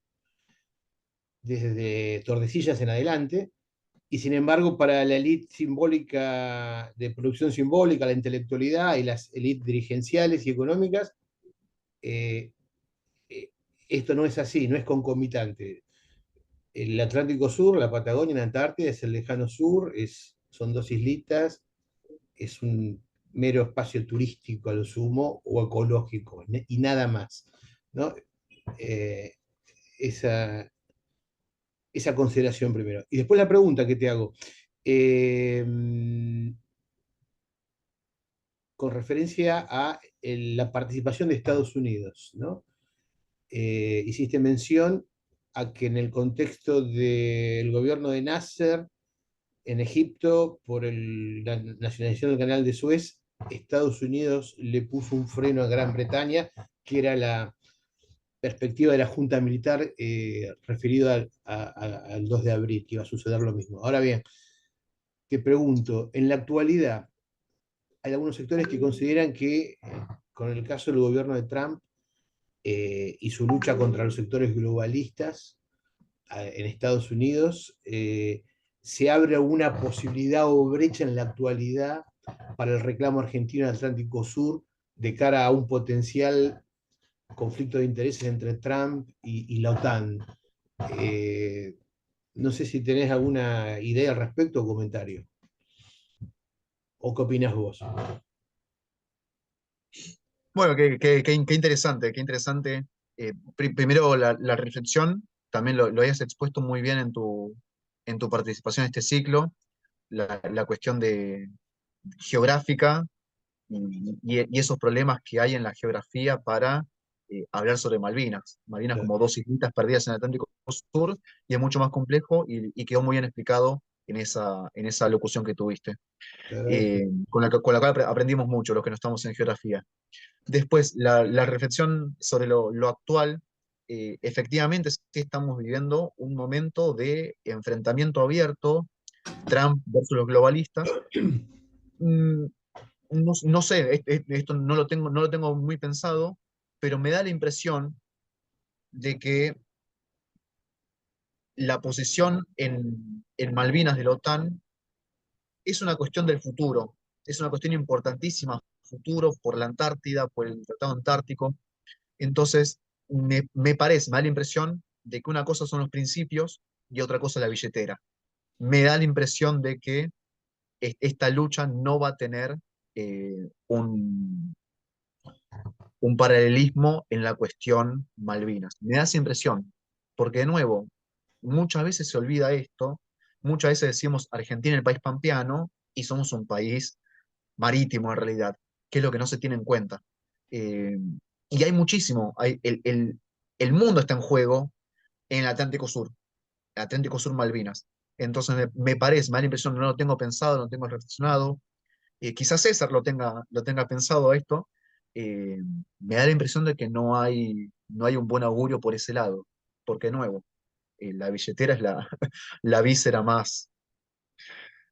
desde Tordesillas en adelante, y sin embargo para la élite simbólica, de producción simbólica, la intelectualidad y las élites dirigenciales y económicas, eh, eh, esto no es así, no es concomitante. El Atlántico Sur, la Patagonia, la Antártida, es el lejano sur, son dos islitas, es un mero espacio turístico a lo sumo o ecológico, y nada más, ¿no? Eh, esa, esa consideración primero. Y después la pregunta que te hago. Eh, con referencia a la participación de Estados Unidos, ¿no? Hiciste mención a que en el contexto del gobierno de Nasser en Egipto, por la nacionalización del canal de Suez, Estados Unidos le puso un freno a Gran Bretaña, que era la perspectiva de la Junta Militar referido al 2 de abril, que iba a suceder lo mismo. Ahora bien, te pregunto, en la actualidad, hay algunos sectores que consideran que con el caso del gobierno de Trump y su lucha contra los sectores globalistas en Estados Unidos, se abre una posibilidad o brecha en la actualidad para el reclamo argentino del Atlántico Sur de cara a un potencial conflicto de intereses entre Trump y la OTAN. No sé si tenés alguna idea al respecto o comentario. ¿O qué opinas vos? Bueno, qué interesante, qué interesante. Primero la reflexión, también lo hayas expuesto muy bien en tu participación en este ciclo, la cuestión de geográfica y esos problemas que hay en la geografía para hablar sobre Malvinas. Malvinas como dos islitas perdidas en el Atlántico Sur, y es mucho más complejo y quedó muy bien explicado en esa locución que tuviste, con la cual aprendimos mucho los que no estamos en geografía. Después, la reflexión sobre lo actual, efectivamente sí estamos viviendo un momento de enfrentamiento abierto, Trump versus los globalistas. Mm, no sé, esto no lo tengo muy pensado, pero me da la impresión de que la posición en Malvinas de la OTAN es una cuestión del futuro, es una cuestión importantísima, futuro por la Antártida, por el Tratado Antártico. Entonces, me parece, me da la impresión de que una cosa son los principios y otra cosa la billetera. Me da la impresión de que esta lucha no va a tener un paralelismo en la cuestión Malvinas. Me da esa impresión, porque de nuevo, muchas veces se olvida esto, muchas veces decimos Argentina es el país pampeano y somos un país marítimo en realidad, que es lo que no se tiene en cuenta. Eh, y hay muchísimo, el mundo está en juego en el Atlántico Sur Malvinas. Entonces me parece, me da la impresión, no lo tengo pensado, no lo tengo reflexionado, quizás César lo tenga pensado esto, eh, me da la impresión de que no hay un buen augurio por ese lado, porque de nuevo, la billetera es la víscera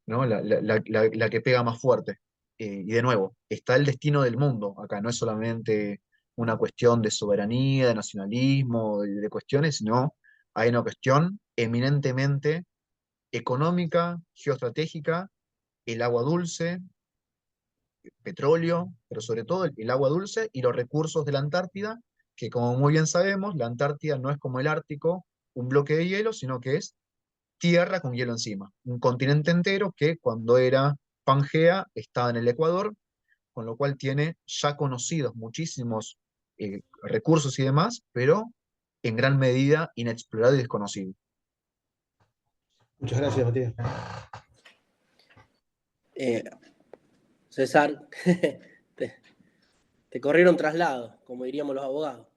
¿no? La que pega más fuerte. Y de nuevo, está el destino del mundo acá, no es solamente una cuestión de soberanía, de nacionalismo, de cuestiones, sino hay una cuestión eminentemente económica, geoestratégica, el agua dulce, petróleo, pero sobre todo el agua dulce y los recursos de la Antártida, que como muy bien sabemos, la Antártida no es como el Ártico, un bloque de hielo, sino que es tierra con hielo encima. Un continente entero que cuando era Pangea estaba en el Ecuador, con lo cual tiene ya conocidos muchísimos recursos y demás, pero en gran medida inexplorado y desconocido. Muchas gracias, Matías. Eh, César, te, te corrieron traslado, como diríamos los abogados.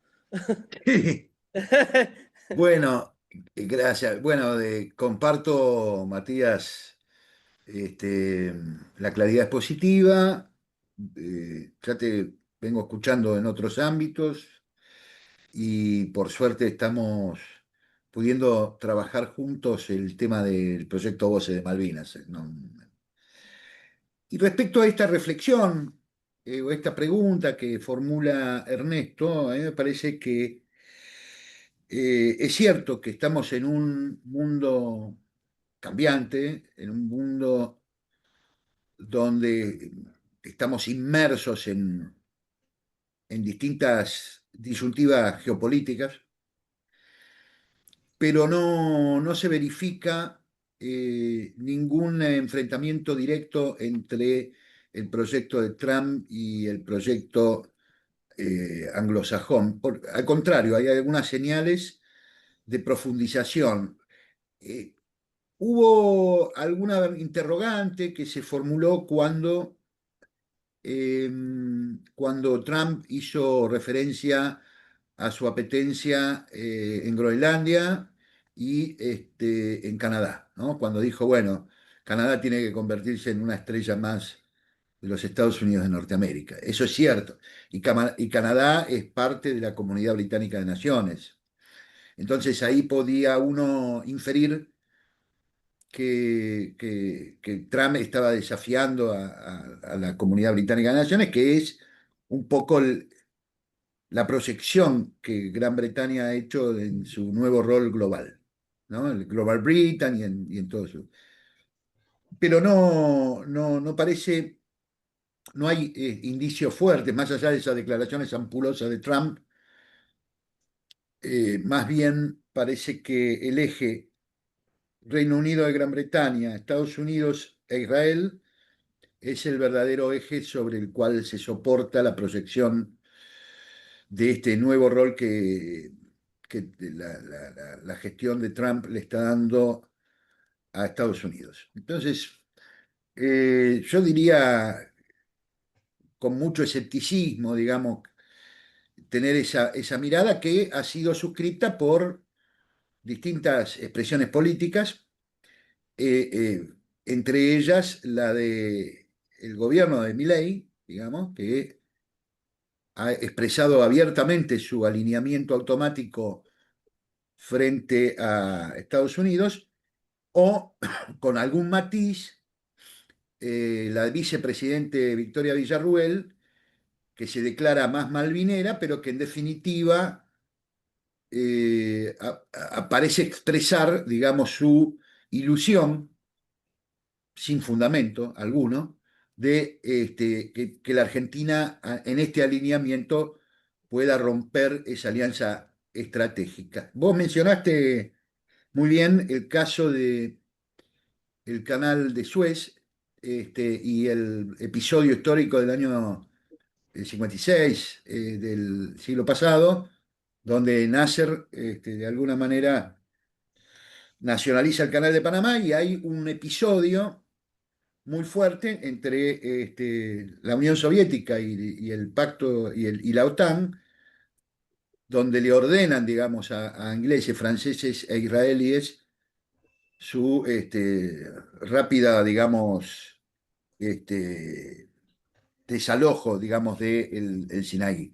Bueno, gracias. Bueno, comparto, Matías, la claridad es positiva. Ya te vengo escuchando en otros ámbitos y por suerte estamos pudiendo trabajar juntos el tema del proyecto Voces de Malvinas. ¿No? Y respecto a esta reflexión o esta pregunta que formula Ernesto, a mí me parece que es cierto que estamos en un mundo cambiante, en un mundo donde estamos inmersos en distintas disyuntivas geopolíticas, pero no se verifica ningún enfrentamiento directo entre el proyecto de Trump y el proyecto anglosajón. Al contrario, hay algunas señales de profundización. Eh, Hubo alguna interrogante que se formuló cuando Trump hizo referencia a su apetencia en Groenlandia y en Canadá, ¿no? Cuando dijo, bueno, Canadá tiene que convertirse en una estrella más de los Estados Unidos de Norteamérica. Eso es cierto. Y Canadá es parte de la Comunidad Británica de Naciones. Entonces ahí podía uno inferir que Trump estaba desafiando a la Comunidad Británica de Naciones, que es un poco la proyección que Gran Bretaña ha hecho en su nuevo rol global, ¿no? El Global Britain y en todo eso. Pero no parece, no hay indicios fuertes, más allá de esas declaraciones ampulosas de Trump, más bien parece que el eje Reino Unido de Gran Bretaña, Estados Unidos e Israel es el verdadero eje sobre el cual se soporta la proyección de este nuevo rol que la gestión de Trump le está dando a Estados Unidos. Entonces, yo diría con mucho escepticismo, digamos, tener esa mirada que ha sido suscrita por distintas expresiones políticas, entre ellas la de el gobierno de Milei, digamos, que ha expresado abiertamente su alineamiento automático frente a Estados Unidos, o con algún matiz, la vicepresidente Victoria Villarruel, que se declara más malvinera, pero que en definitiva parece expresar, digamos, su ilusión, sin fundamento alguno, de que la Argentina en este alineamiento pueda romper esa alianza estratégica. Vos mencionaste muy bien el caso del canal de Suez y el episodio histórico del año 56 del siglo pasado, donde Nasser de alguna manera nacionaliza el canal de Panamá y hay un episodio muy fuerte entre la Unión Soviética y el pacto y la OTAN, donde le ordenan, digamos, a ingleses, franceses e israelíes su rápida, digamos, este, desalojo, digamos, del Sinaí.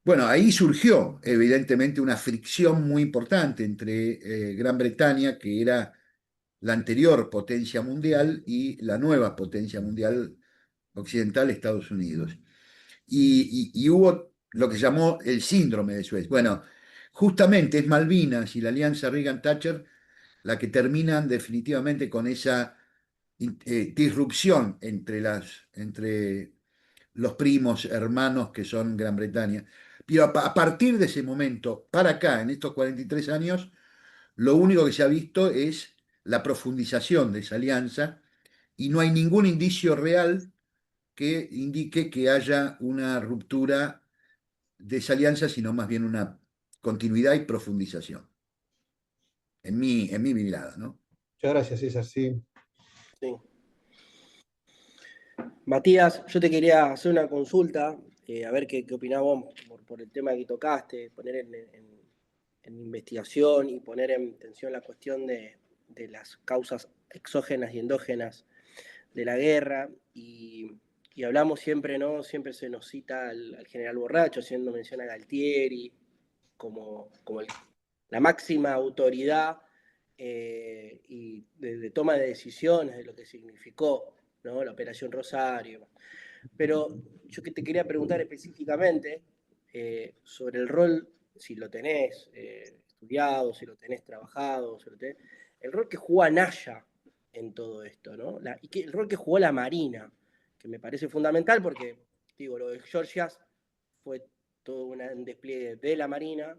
Bueno, ahí surgió evidentemente una fricción muy importante entre Gran Bretaña, que era la anterior potencia mundial y la nueva potencia mundial occidental, Estados Unidos. Y hubo lo que se llamó el síndrome de Suez. Bueno, justamente es Malvinas y la alianza Reagan-Thatcher la que terminan definitivamente con esa disrupción entre los primos hermanos que son Gran Bretaña. Pero a partir de ese momento, para acá, en estos 43 años, lo único que se ha visto es la profundización de esa alianza y no hay ningún indicio real que indique que haya una ruptura de esa alianza, sino más bien una continuidad y profundización, en mi mirada, ¿no? Muchas gracias, César. Sí. Sí. Matías, yo te quería hacer una consulta, a ver qué opinás vos por el tema que tocaste, poner en investigación y poner en tensión la cuestión de las causas exógenas y endógenas de la guerra. Y hablamos siempre, ¿no? Siempre se nos cita al general Borracho, haciendo mención a Galtieri como la máxima autoridad y de toma de decisiones de lo que significó, ¿no? La Operación Rosario. Pero yo que te quería preguntar específicamente sobre el rol, si lo tenés estudiado, si lo tenés trabajado, el rol que jugó Anaya en todo esto, ¿no? El rol que jugó la Marina, que me parece fundamental porque, digo, lo de Georgias fue todo un despliegue de la Marina,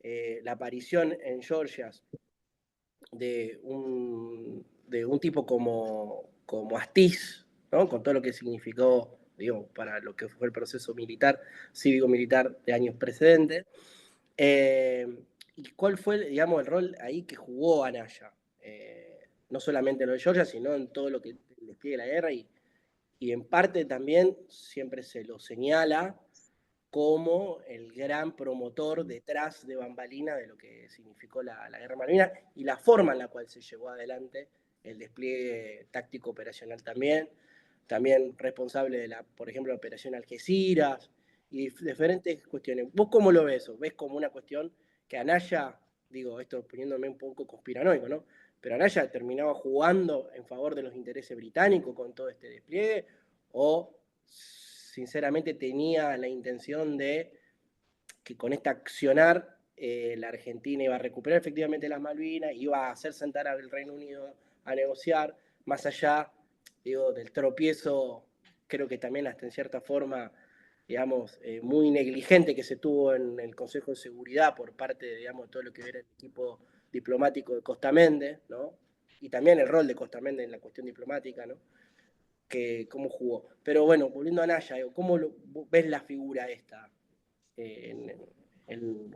la aparición en Georgias de un tipo como Astiz, ¿no? Con todo lo que significó, digo, para lo que fue el proceso militar, cívico-militar de años precedentes. ¿Y cuál fue, digamos, el rol ahí que jugó Anaya? No solamente en lo de Georgia, sino en todo lo que el despliegue de la guerra y en parte también siempre se lo señala como el gran promotor detrás de bambalina de lo que significó la Guerra Malvinas y la forma en la cual se llevó adelante el despliegue táctico operacional también responsable de por ejemplo, la operación Algeciras y diferentes cuestiones. ¿Vos cómo lo ves? ¿Ves como una cuestión que Anaya, digo, esto poniéndome un poco conspiranoico, ¿no? Pero Anaya terminaba jugando en favor de los intereses británicos con todo este despliegue, o sinceramente tenía la intención de que con este accionar la Argentina iba a recuperar efectivamente las Malvinas, iba a hacer sentar al Reino Unido a negociar, más allá, digo, del tropiezo, creo que también hasta en cierta forma, digamos, muy negligente que se tuvo en el Consejo de Seguridad por parte de, digamos, todo lo que era el equipo diplomático de Costamente, ¿no? Y también el rol de Costamente en la cuestión diplomática, ¿no? Que cómo jugó. Pero bueno, volviendo a Naya, ¿cómo ves la figura esta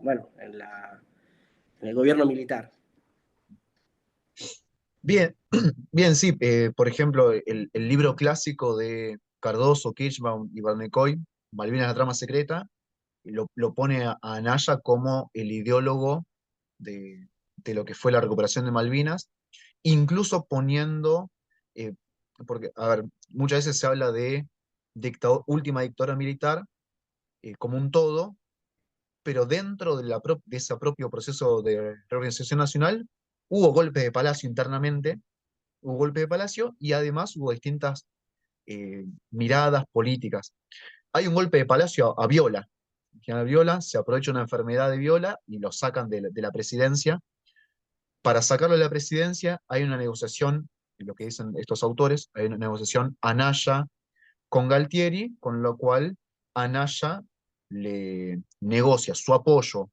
bueno, en el gobierno militar? Bien, bien, sí. Por ejemplo, el libro clásico de Cardoso, Kirchbaum y Barnecoy, Malvinas, la trama secreta, lo pone a Anaya como el ideólogo de lo que fue la recuperación de Malvinas, incluso poniendo, eh, porque, a ver, muchas veces se habla de última dictadura militar como un todo, pero dentro de ese propio proceso de reorganización nacional hubo golpes de palacio internamente, hubo golpes de palacio y además hubo distintas miradas políticas. Hay un golpe de palacio a Viola. El general Viola se aprovecha una enfermedad de Viola y lo sacan de la presidencia. Para sacarlo de la presidencia hay una negociación, lo que dicen estos autores, hay una negociación Anaya con Galtieri, con lo cual Anaya le negocia su apoyo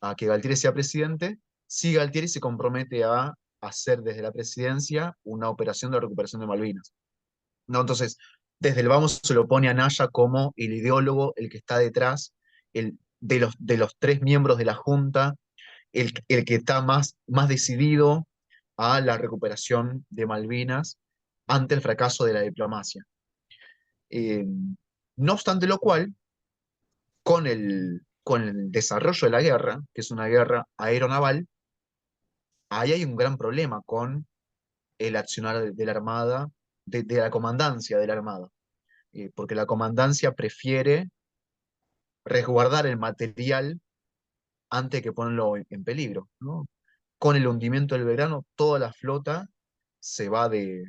a que Galtieri sea presidente, si Galtieri se compromete a hacer desde la presidencia una operación de recuperación de Malvinas. ¿No? Entonces, desde el vamos se lo pone a Anaya como el ideólogo, el que está detrás, de los tres miembros de la Junta, el que está más decidido a la recuperación de Malvinas ante el fracaso de la diplomacia. Eh, no obstante lo cual, con el desarrollo de la guerra, que es una guerra aeronaval, ahí hay un gran problema con el accionar de la Armada, de la comandancia de la Armada, porque la comandancia prefiere resguardar el material antes que ponerlo en peligro, ¿no? con el hundimiento del Belgrano, toda la flota se va de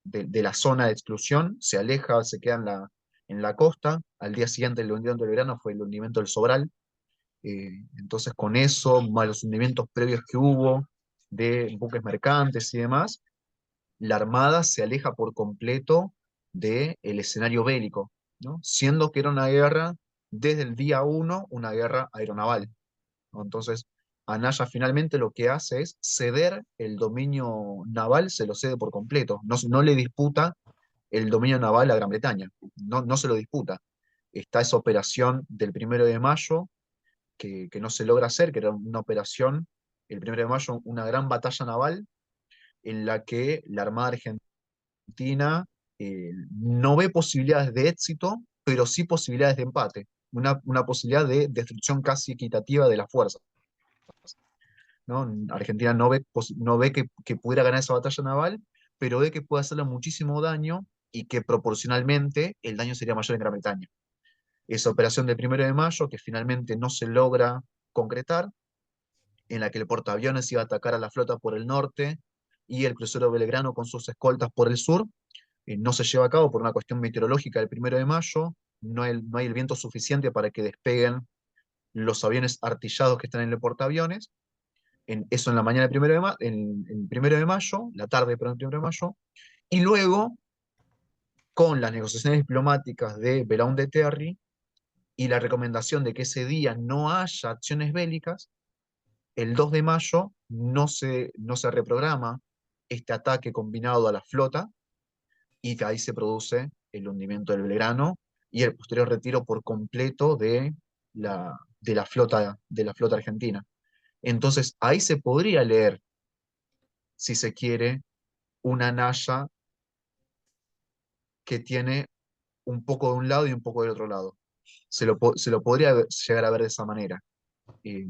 la zona de exclusión, se aleja, se queda en la costa. Al día siguiente del hundimiento del Belgrano fue el hundimiento del Sobral. Entonces, con eso, más los hundimientos previos que hubo de buques mercantes y demás, la Armada se aleja por completo del escenario bélico, ¿no? Siendo que era una guerra, desde el día uno, una guerra aeronaval, ¿no? Entonces, Anaya finalmente lo que hace es ceder el dominio naval, se lo cede por completo, no le disputa el dominio naval a Gran Bretaña, no se lo disputa. Está esa operación del 1 de mayo, que no se logra hacer, que era una operación, el 1 de mayo, una gran batalla naval, en la que la Armada Argentina no ve posibilidades de éxito, pero sí posibilidades de empate, una posibilidad de destrucción casi equitativa de las fuerzas, ¿no? Argentina no ve que pudiera ganar esa batalla naval, pero ve que puede hacerle muchísimo daño y que proporcionalmente el daño sería mayor en Gran Bretaña. Esa operación del 1 de mayo, que finalmente no se logra concretar, en la que el portaaviones iba a atacar a la flota por el norte y el crucero Belgrano con sus escoltas por el sur, no se lleva a cabo por una cuestión meteorológica del 1 de mayo, no hay el viento suficiente para que despeguen los aviones artillados que están en el portaaviones. Eso en la mañana del 1 de mayo, en el 1 de mayo, la tarde, perdón, el 1 de mayo, y luego, con las negociaciones diplomáticas de Belaúnde de Terry y la recomendación de que ese día no haya acciones bélicas, el 2 de mayo no se reprograma este ataque combinado a la flota, y que ahí se produce el hundimiento del Belgrano y el posterior retiro por completo de la flota argentina. Entonces, ahí se podría leer, si se quiere, una Naya que tiene un poco de un lado y un poco del otro lado. Se lo podría llegar a ver de esa manera. Eh,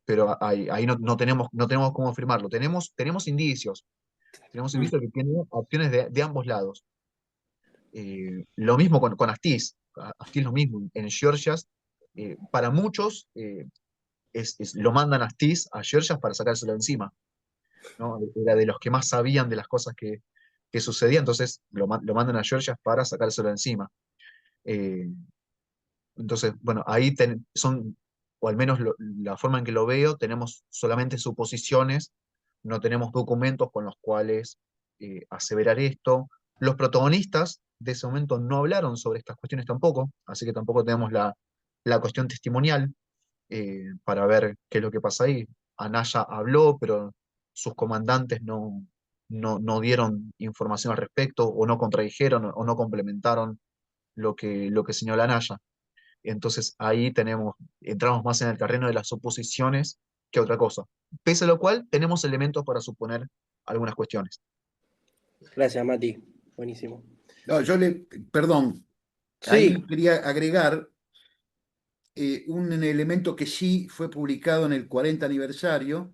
pero ahí no tenemos cómo afirmarlo. Tenemos indicios. Tenemos indicios que tienen opciones de ambos lados. Lo mismo con Astiz. Astiz lo mismo. En Georgias, para muchos, lo mandan a Astiz a Georgias para sacárselo de encima, ¿no? Era de los que más sabían de las cosas que sucedían, entonces lo mandan a Georgias para sacárselo de encima. Eh, entonces, bueno, ahí o al menos la forma en que lo veo, tenemos solamente suposiciones, no tenemos documentos con los cuales aseverar esto. Los protagonistas de ese momento no hablaron sobre estas cuestiones tampoco, así que tampoco tenemos la cuestión testimonial para ver qué es lo que pasa ahí. Anaya habló, pero sus comandantes no dieron información al respecto, o no contradijeron, o no complementaron lo que señaló Anaya. Entonces ahí entramos más en el terreno de las suposiciones que otra cosa. Pese a lo cual, tenemos elementos para suponer algunas cuestiones. Gracias, Mati. Buenísimo. No, perdón, Sí, ahí quería agregar un elemento que sí fue publicado en el 40 aniversario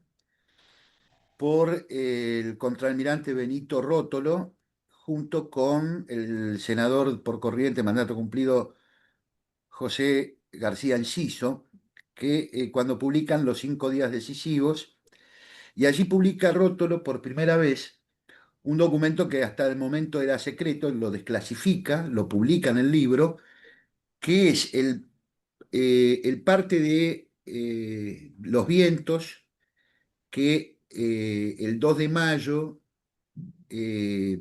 por el contraalmirante Benito Rótolo, junto con el senador por corriente, mandato cumplido, José García Enciso, que cuando publican Los 5 días decisivos, y allí publica Rótolo por primera vez un documento que hasta el momento era secreto, lo desclasifica, lo publica en el libro, que es el parte de los vientos que el 2 de mayo eh,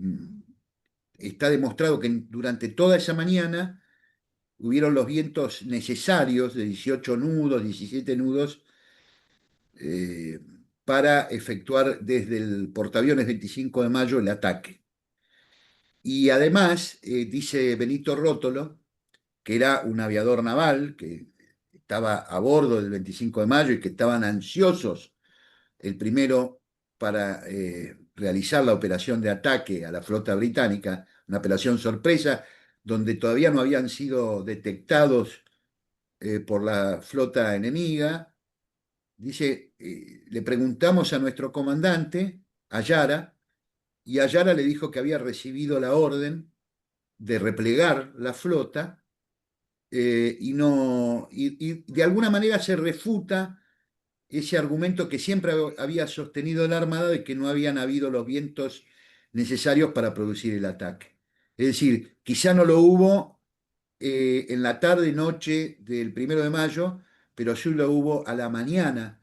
está demostrado que durante toda esa mañana hubieron los vientos necesarios de 18 nudos, 17 nudos, eh, para efectuar desde el portaaviones 25 de mayo el ataque. Y además, dice Benito Rótolo, que era un aviador naval, que estaba a bordo del 25 de mayo y que estaban ansiosos el primero para realizar la operación de ataque a la flota británica, una operación sorpresa, donde todavía no habían sido detectados por la flota enemiga. Dice, le preguntamos a nuestro comandante, Ayara, y Ayara le dijo que había recibido la orden de replegar la flota, y de alguna manera se refuta ese argumento que siempre había sostenido la Armada de que no habían habido los vientos necesarios para producir el ataque. Es decir, quizá no lo hubo en la tarde, noche del 1 de mayo, pero sí lo hubo a la mañana,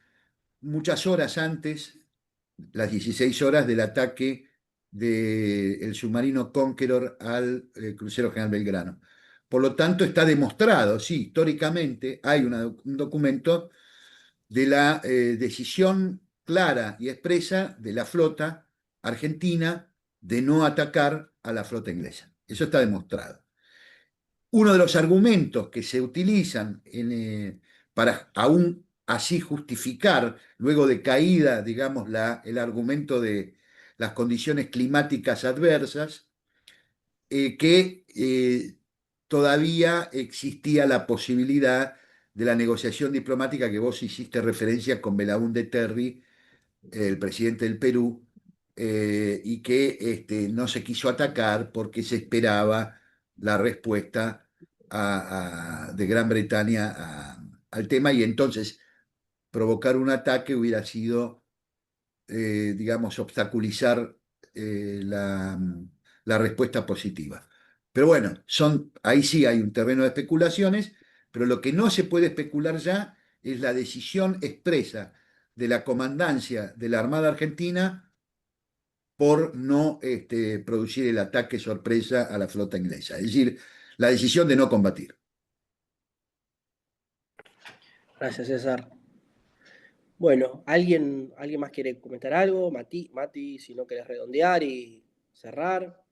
muchas horas antes, las 16 horas del ataque del submarino Conqueror al crucero General Belgrano. Por lo tanto, está demostrado, sí, históricamente hay un documento de la decisión clara y expresa de la flota argentina de no atacar a la flota inglesa. Eso está demostrado. Uno de los argumentos que se utilizan para aún así justificar, luego de caída, digamos, el argumento de las condiciones climáticas adversas, que todavía existía la posibilidad de la negociación diplomática que vos hiciste referencia con Belaúnde Terry, el presidente del Perú, y que no se quiso atacar porque se esperaba la respuesta de Gran Bretaña al tema, y entonces provocar un ataque hubiera sido, digamos, obstaculizar la respuesta positiva. Pero bueno, ahí sí hay un terreno de especulaciones, pero lo que no se puede especular ya es la decisión expresa de la comandancia de la Armada Argentina por no producir el ataque sorpresa a la flota inglesa. Es decir, la decisión de no combatir. Gracias, César. Bueno, ¿alguien más quiere comentar algo? Mati, si no querés redondear y cerrar,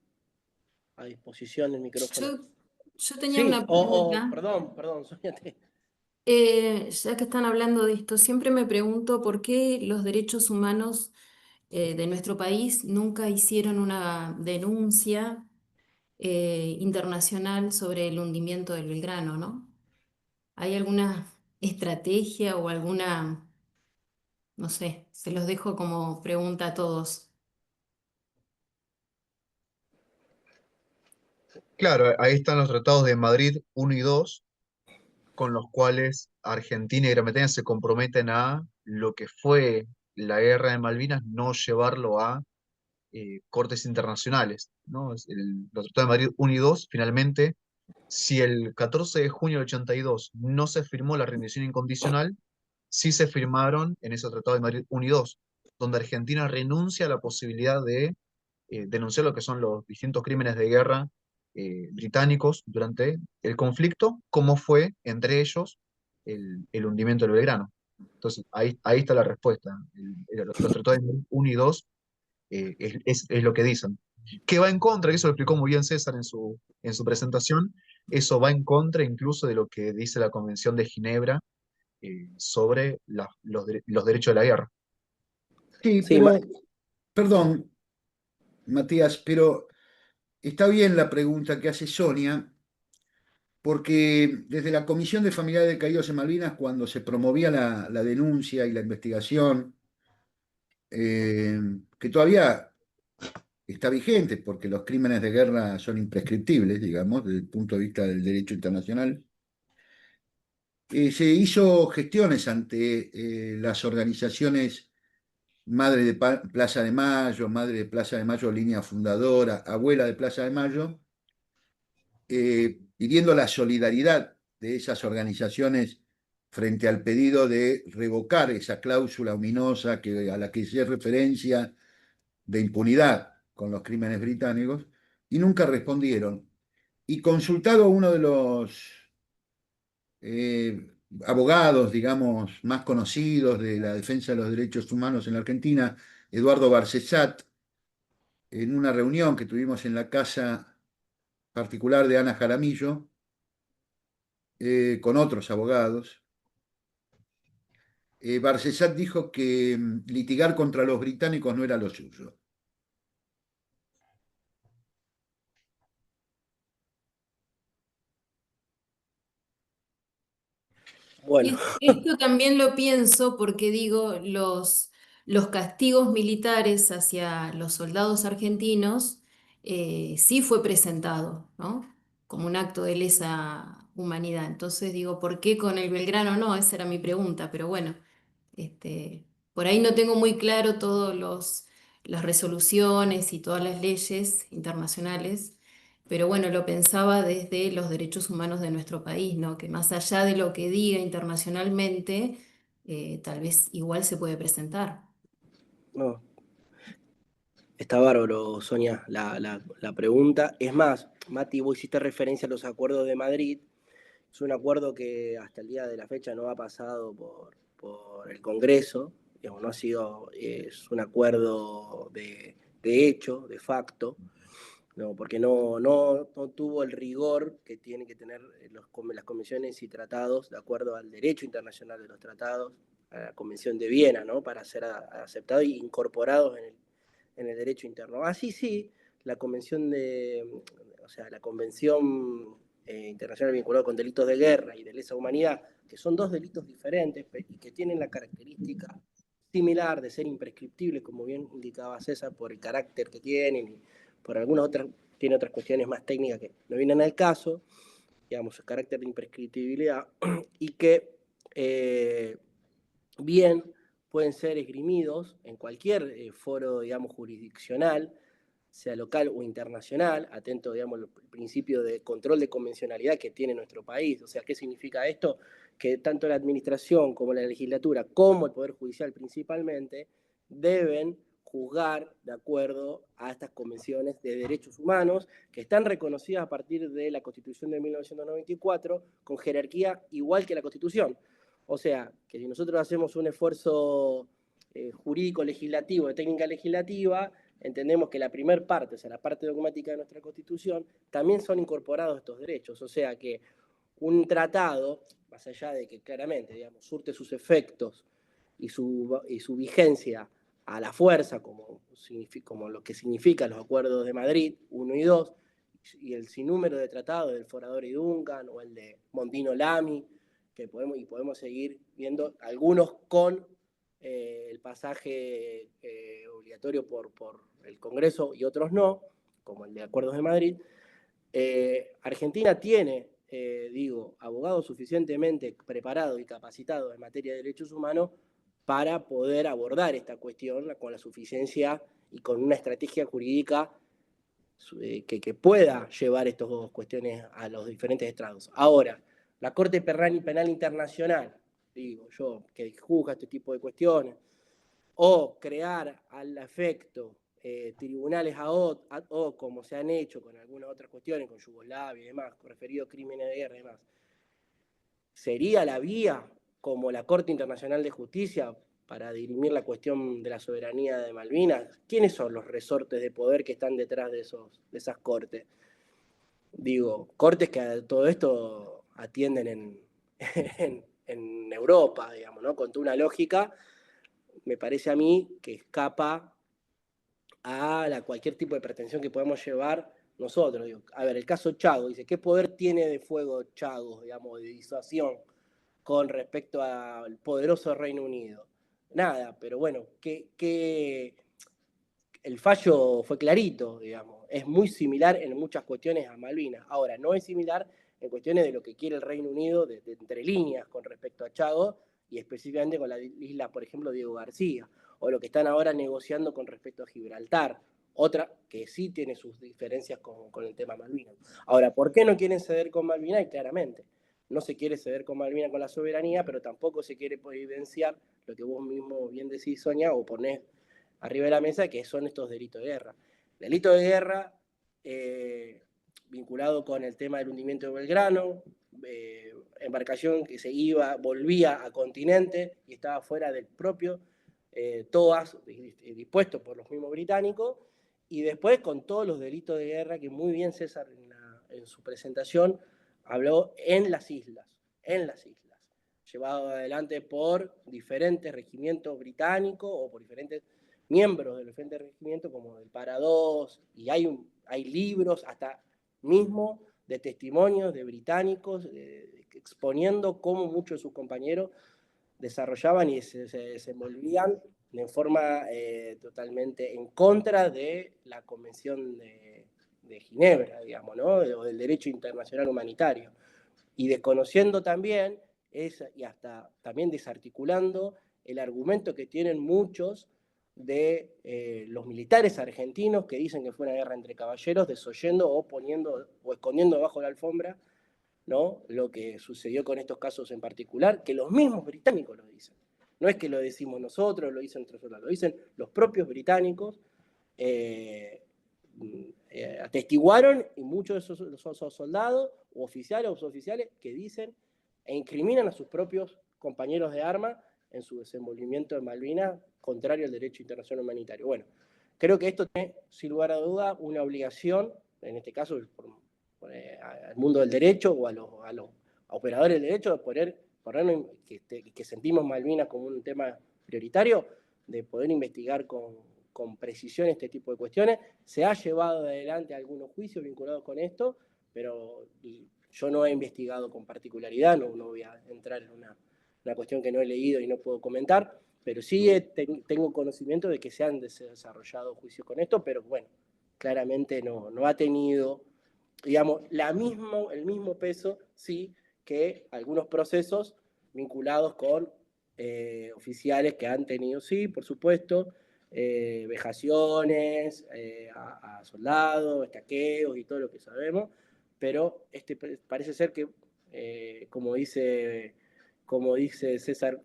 a disposición del micrófono. Yo tenía Sí, una pregunta. perdón, Soñate. Ya que están hablando de esto, siempre me pregunto por qué los derechos humanos de nuestro país nunca hicieron una denuncia internacional sobre el hundimiento del Belgrano, ¿no? ¿Hay alguna estrategia o alguna, no sé, se los dejo como pregunta a todos? Claro, ahí están los tratados de Madrid 1 y 2, con los cuales Argentina y Gran Bretaña se comprometen a lo que fue la guerra de Malvinas, no llevarlo a cortes internacionales, ¿no? Los tratados de Madrid 1 y 2, finalmente, si el 14 de junio del 82 no se firmó la rendición incondicional, sí se firmaron en ese tratado de Madrid 1 y 2, donde Argentina renuncia a la posibilidad de denunciar lo que son los distintos crímenes de guerra británicos durante el conflicto, como fue entre ellos el hundimiento del Belgrano. Entonces, ahí está la respuesta. Los tratados de Madrid 1 y 2 es lo que dicen. ¿Qué va en contra? Que eso lo explicó muy bien César en su presentación. Eso va en contra incluso de lo que dice la Convención de Ginebra sobre los derechos de la guerra. Sí, Sí, pero, perdón, Matías, pero está bien la pregunta que hace Sonia, porque desde la Comisión de Familiares de Caídos en Malvinas, cuando se promovía la denuncia y la investigación, que todavía está vigente, porque los crímenes de guerra son imprescriptibles, digamos, desde el punto de vista del derecho internacional, se hizo gestiones ante las organizaciones Madre de Plaza de Mayo, Madre de Plaza de Mayo, Línea Fundadora, Abuela de Plaza de Mayo, pidiendo la solidaridad de esas organizaciones frente al pedido de revocar esa cláusula ominosa a la que hice referencia de impunidad con los crímenes británicos, y nunca respondieron. Y consultado a uno de los abogados, digamos, más conocidos de la defensa de los derechos humanos en la Argentina, Eduardo Barcesat, en una reunión que tuvimos en la casa particular de Ana Jaramillo, con otros abogados, Barcesat dijo que litigar contra los británicos no era lo suyo. bueno, Esto también lo pienso porque digo, los castigos militares hacia los soldados argentinos sí fue presentado, ¿no? Como un acto de lesa humanidad. Entonces digo, ¿por qué con el Belgrano no? Esa era mi pregunta, pero bueno, Por ahí no tengo muy claro las resoluciones y todas las leyes internacionales, pero bueno, lo pensaba desde los derechos humanos de nuestro país, ¿no? Que más allá de lo que diga internacionalmente, tal vez igual se puede presentar. No, está bárbaro, Sonia, la pregunta. Es más, Mati, vos hiciste referencia a los acuerdos de Madrid. Es un acuerdo que hasta el día de la fecha no ha pasado por el Congreso, digamos, no ha sido, es un acuerdo de hecho, de facto, no, porque no tuvo el rigor que tienen que tener las convenciones y tratados de acuerdo al derecho internacional de los tratados, a la Convención de Viena, ¿no? Para ser aceptados e incorporados en el derecho interno. Así sí, la Convención la Convención Internacional vinculada con delitos de guerra y de lesa humanidad, que son dos delitos diferentes y que tienen la característica similar de ser imprescriptibles, como bien indicaba César, por el carácter que tienen y por algunas otras, tiene otras cuestiones más técnicas que no vienen al caso, digamos, el carácter de imprescriptibilidad, y que bien pueden ser esgrimidos en cualquier foro, digamos, jurisdiccional, sea local o internacional, atento, digamos, al principio de control de convencionalidad que tiene nuestro país. O sea, ¿qué significa esto? Que tanto la administración como la legislatura, como el Poder Judicial principalmente, deben juzgar de acuerdo a estas convenciones de derechos humanos que están reconocidas a partir de la Constitución de 1994 con jerarquía igual que la Constitución. O sea, que si nosotros hacemos un esfuerzo jurídico legislativo, de técnica legislativa, entendemos que la primera parte, o sea, la parte dogmática de nuestra Constitución, también son incorporados estos derechos. O sea que un tratado, más allá de que claramente, digamos, surte sus efectos y su vigencia a la fuerza, como lo que significan los acuerdos de Madrid 1 y 2, y el sinnúmero de tratados del Forador y Duncan o el de Mondino Lamy, que podemos seguir viendo algunos con el pasaje obligatorio por el Congreso y otros no, como el de Acuerdos de Madrid. Argentina tiene, abogados suficientemente preparados y capacitados en materia de derechos humanos para poder abordar esta cuestión con la suficiencia y con una estrategia jurídica que pueda llevar estas dos cuestiones a los diferentes estrados. Ahora, la Corte Penal Internacional, digo yo, que juzga este tipo de cuestiones, o crear al efecto tribunales ad hoc, como se han hecho con algunas otras cuestiones, con Yugoslavia y demás, con referido a crímenes de guerra y demás, ¿sería la vía como la Corte Internacional de Justicia para dirimir la cuestión de la soberanía de Malvinas? ¿Quiénes son los resortes de poder que están detrás de esas cortes? Digo, cortes que a todo esto atienden en Europa, digamos, ¿no? Con toda una lógica, me parece a mí, que escapa a cualquier tipo de pretensión que podemos llevar nosotros. Digo, a ver, el caso Chagos, dice, ¿qué poder tiene de fuego Chagos, digamos, de disuasión con respecto al poderoso Reino Unido? Nada, pero bueno, el fallo fue clarito, digamos, es muy similar en muchas cuestiones a Malvinas. Ahora, no es similar en cuestiones de lo que quiere el Reino Unido, de entre líneas con respecto a Chagos, y específicamente con la isla, por ejemplo, Diego García, o lo que están ahora negociando con respecto a Gibraltar, otra que sí tiene sus diferencias con el tema Malvinas. Ahora, ¿por qué no quieren ceder con Malvinas? Y claramente, no se quiere ceder con Malvinas con la soberanía, pero tampoco se quiere evidenciar lo que vos mismo bien decís, Sonia, o ponés arriba de la mesa, que son estos delitos de guerra. Delito de guerra vinculado con el tema del hundimiento de Belgrano, embarcación que volvía a continente y estaba fuera del propio TOAS, dispuesto por los mismos británicos, y después con todos los delitos de guerra que muy bien César en su presentación habló en las islas, llevado adelante por diferentes regimientos británicos o por diferentes miembros del diferentes regimientos, como del Para II, y hay libros hasta mismo de testimonios de británicos exponiendo cómo muchos de sus compañeros desarrollaban y se desenvolvían de forma totalmente en contra de la Convención de Ginebra, digamos, ¿no? O del derecho internacional humanitario. Y desconociendo también, y hasta también desarticulando el argumento que tienen muchos de los militares argentinos que dicen que fue una guerra entre caballeros, desoyendo o poniendo o escondiendo bajo la alfombra, ¿no?, lo que sucedió con estos casos en particular, que los mismos británicos lo dicen. No es que lo decimos nosotros, lo dicen nuestros soldados, lo dicen los propios británicos. Atestiguaron, y muchos de esos soldados o oficiales o suboficiales que dicen e incriminan a sus propios compañeros de arma en su desenvolvimiento en Malvinas contrario al derecho internacional humanitario. Bueno, creo que esto tiene, sin lugar a duda, una obligación, en este caso al mundo del derecho o a los operadores del derecho, de ponernos que sentimos Malvinas como un tema prioritario, de poder investigar con precisión este tipo de cuestiones. Se ha llevado adelante algunos juicios vinculados con esto, pero yo no he investigado con particularidad, no voy a entrar en una cuestión que no he leído y no puedo comentar, pero sí tengo conocimiento de que se han desarrollado juicios con esto, pero bueno, claramente no ha tenido, digamos, el mismo peso, sí, que algunos procesos vinculados con oficiales que han tenido, sí, por supuesto, vejaciones a soldados, estaqueos y todo lo que sabemos, pero parece ser que, como dice César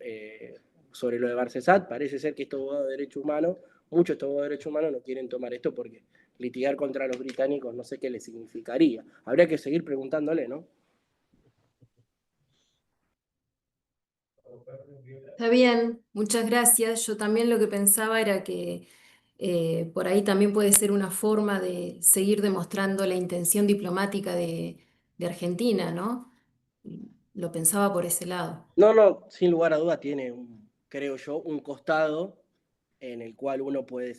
sobre lo de Barcesat, parece ser que estos abogados de derechos humanos, muchos de estos abogados de derechos humanos no quieren tomar esto porque litigar contra los británicos no sé qué les significaría. Habría que seguir preguntándole, ¿no? Está bien, muchas gracias. Yo también lo que pensaba era que por ahí también puede ser una forma de seguir demostrando la intención diplomática de Argentina, ¿no? Lo pensaba por ese lado. No, sin lugar a duda tiene, creo yo, un costado en el cual uno puede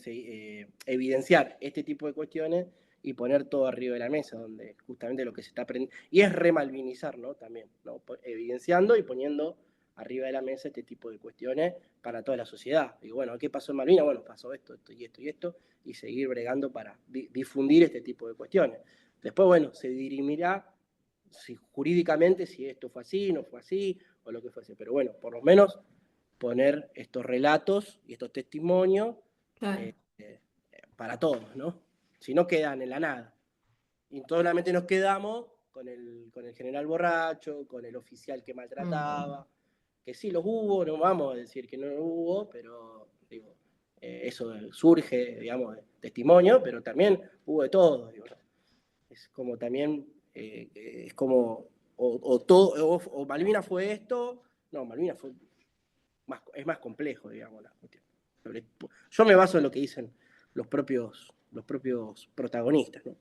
evidenciar este tipo de cuestiones y poner todo arriba de la mesa, donde justamente lo que se está aprendiendo, y es remalvinizar, ¿no? También, ¿no? Evidenciando y poniendo arriba de la mesa este tipo de cuestiones para toda la sociedad. Digo, bueno, ¿qué pasó en Malvinas? Bueno, pasó esto y esto y esto, y seguir bregando para difundir este tipo de cuestiones. Después, bueno, se dirimirá jurídicamente si esto fue así, no fue así, o lo que fuese. Pero bueno, por lo menos poner estos relatos y estos testimonios Claro. Para todos, ¿no? Si no quedan en la nada. Y solamente nos quedamos con el general borracho, con el oficial que maltrataba, que sí los hubo, no vamos a decir que no los hubo, pero digo, eso surge, digamos, de testimonio, pero también hubo de todo. Digo, es como también, es como, o Malvinas fue esto, no, Malvinas fue es más complejo, digamos, la cuestión. Yo me baso en lo que dicen los propios protagonistas, ¿no?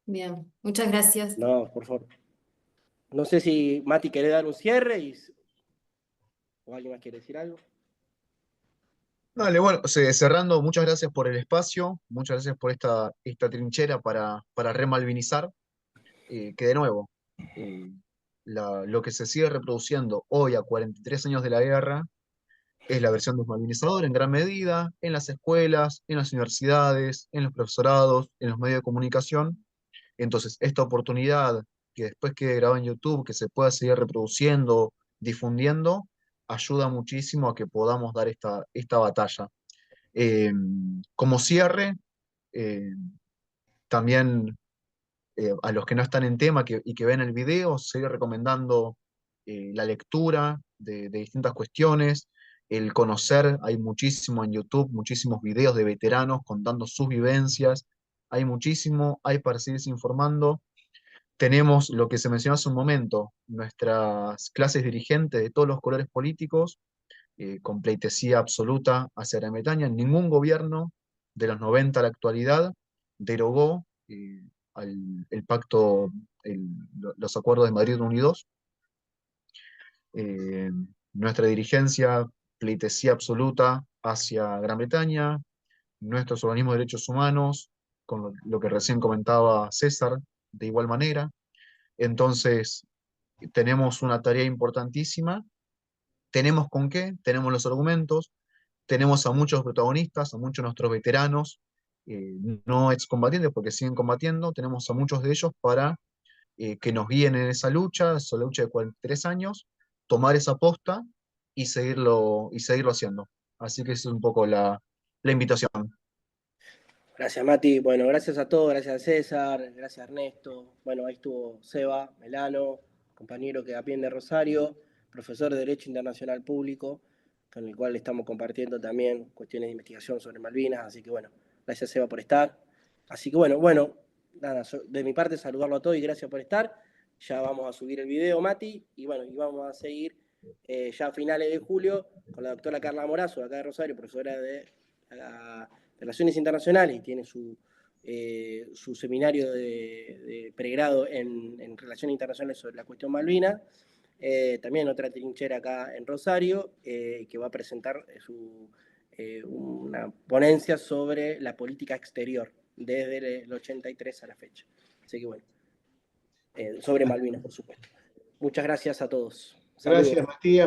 Bien, muchas gracias. No, por favor. No sé si Mati quiere dar un cierre o alguien más quiere decir algo. Dale, bueno, cerrando, muchas gracias por el espacio, muchas gracias por esta trinchera para remalvinizar, que de nuevo, lo que se sigue reproduciendo hoy a 43 años de la guerra es la versión desmalvinizadora en gran medida, en las escuelas, en las universidades, en los profesorados, en los medios de comunicación. Entonces, esta oportunidad que después quede grabada en YouTube, que se pueda seguir reproduciendo, difundiendo, ayuda muchísimo a que podamos dar esta batalla. Como cierre, eh, también a los que no están en tema y que ven el video, seguir recomendando la lectura de distintas cuestiones, el conocer, hay muchísimo en YouTube, muchísimos videos de veteranos contando sus vivencias, hay muchísimo, hay para seguirse informando. Tenemos lo que se mencionó hace un momento, nuestras clases dirigentes de todos los colores políticos, con pleitesía absoluta hacia Gran Bretaña. Ningún gobierno de los 90 a la actualidad derogó el pacto, los acuerdos de Madrid Unidos. Nuestra dirigencia, pleitesía absoluta hacia Gran Bretaña, nuestros organismos de derechos humanos, con lo que recién comentaba César, de igual manera. Entonces, tenemos una tarea importantísima. ¿Tenemos con qué? Tenemos los argumentos, tenemos a muchos protagonistas, a muchos de nuestros veteranos, no excombatientes porque siguen combatiendo, tenemos a muchos de ellos para que nos guíen en esa lucha de 43 años, tomar esa posta y seguirlo haciendo. Así que es un poco la invitación. Gracias, Mati. Bueno, gracias a todos, gracias a César, gracias a Ernesto. Bueno, ahí estuvo Seba Melano, compañero que atiende Rosario, profesor de Derecho Internacional Público, con el cual estamos compartiendo también cuestiones de investigación sobre Malvinas. Así que bueno, gracias Seba por estar. Así que bueno, nada, de mi parte saludarlo a todos y gracias por estar. Ya vamos a subir el video, Mati, y bueno, y vamos a seguir ya a finales de julio con la doctora Carla Morazo, acá de Rosario, profesora de Relaciones Internacionales, y tiene su seminario de pregrado en Relaciones Internacionales sobre la cuestión Malvinas. También otra trinchera acá en Rosario, que va a presentar una ponencia sobre la política exterior desde el 83 a la fecha. Así que bueno, sobre Malvinas, por supuesto. Muchas gracias a todos. Saludos. Gracias, Matías.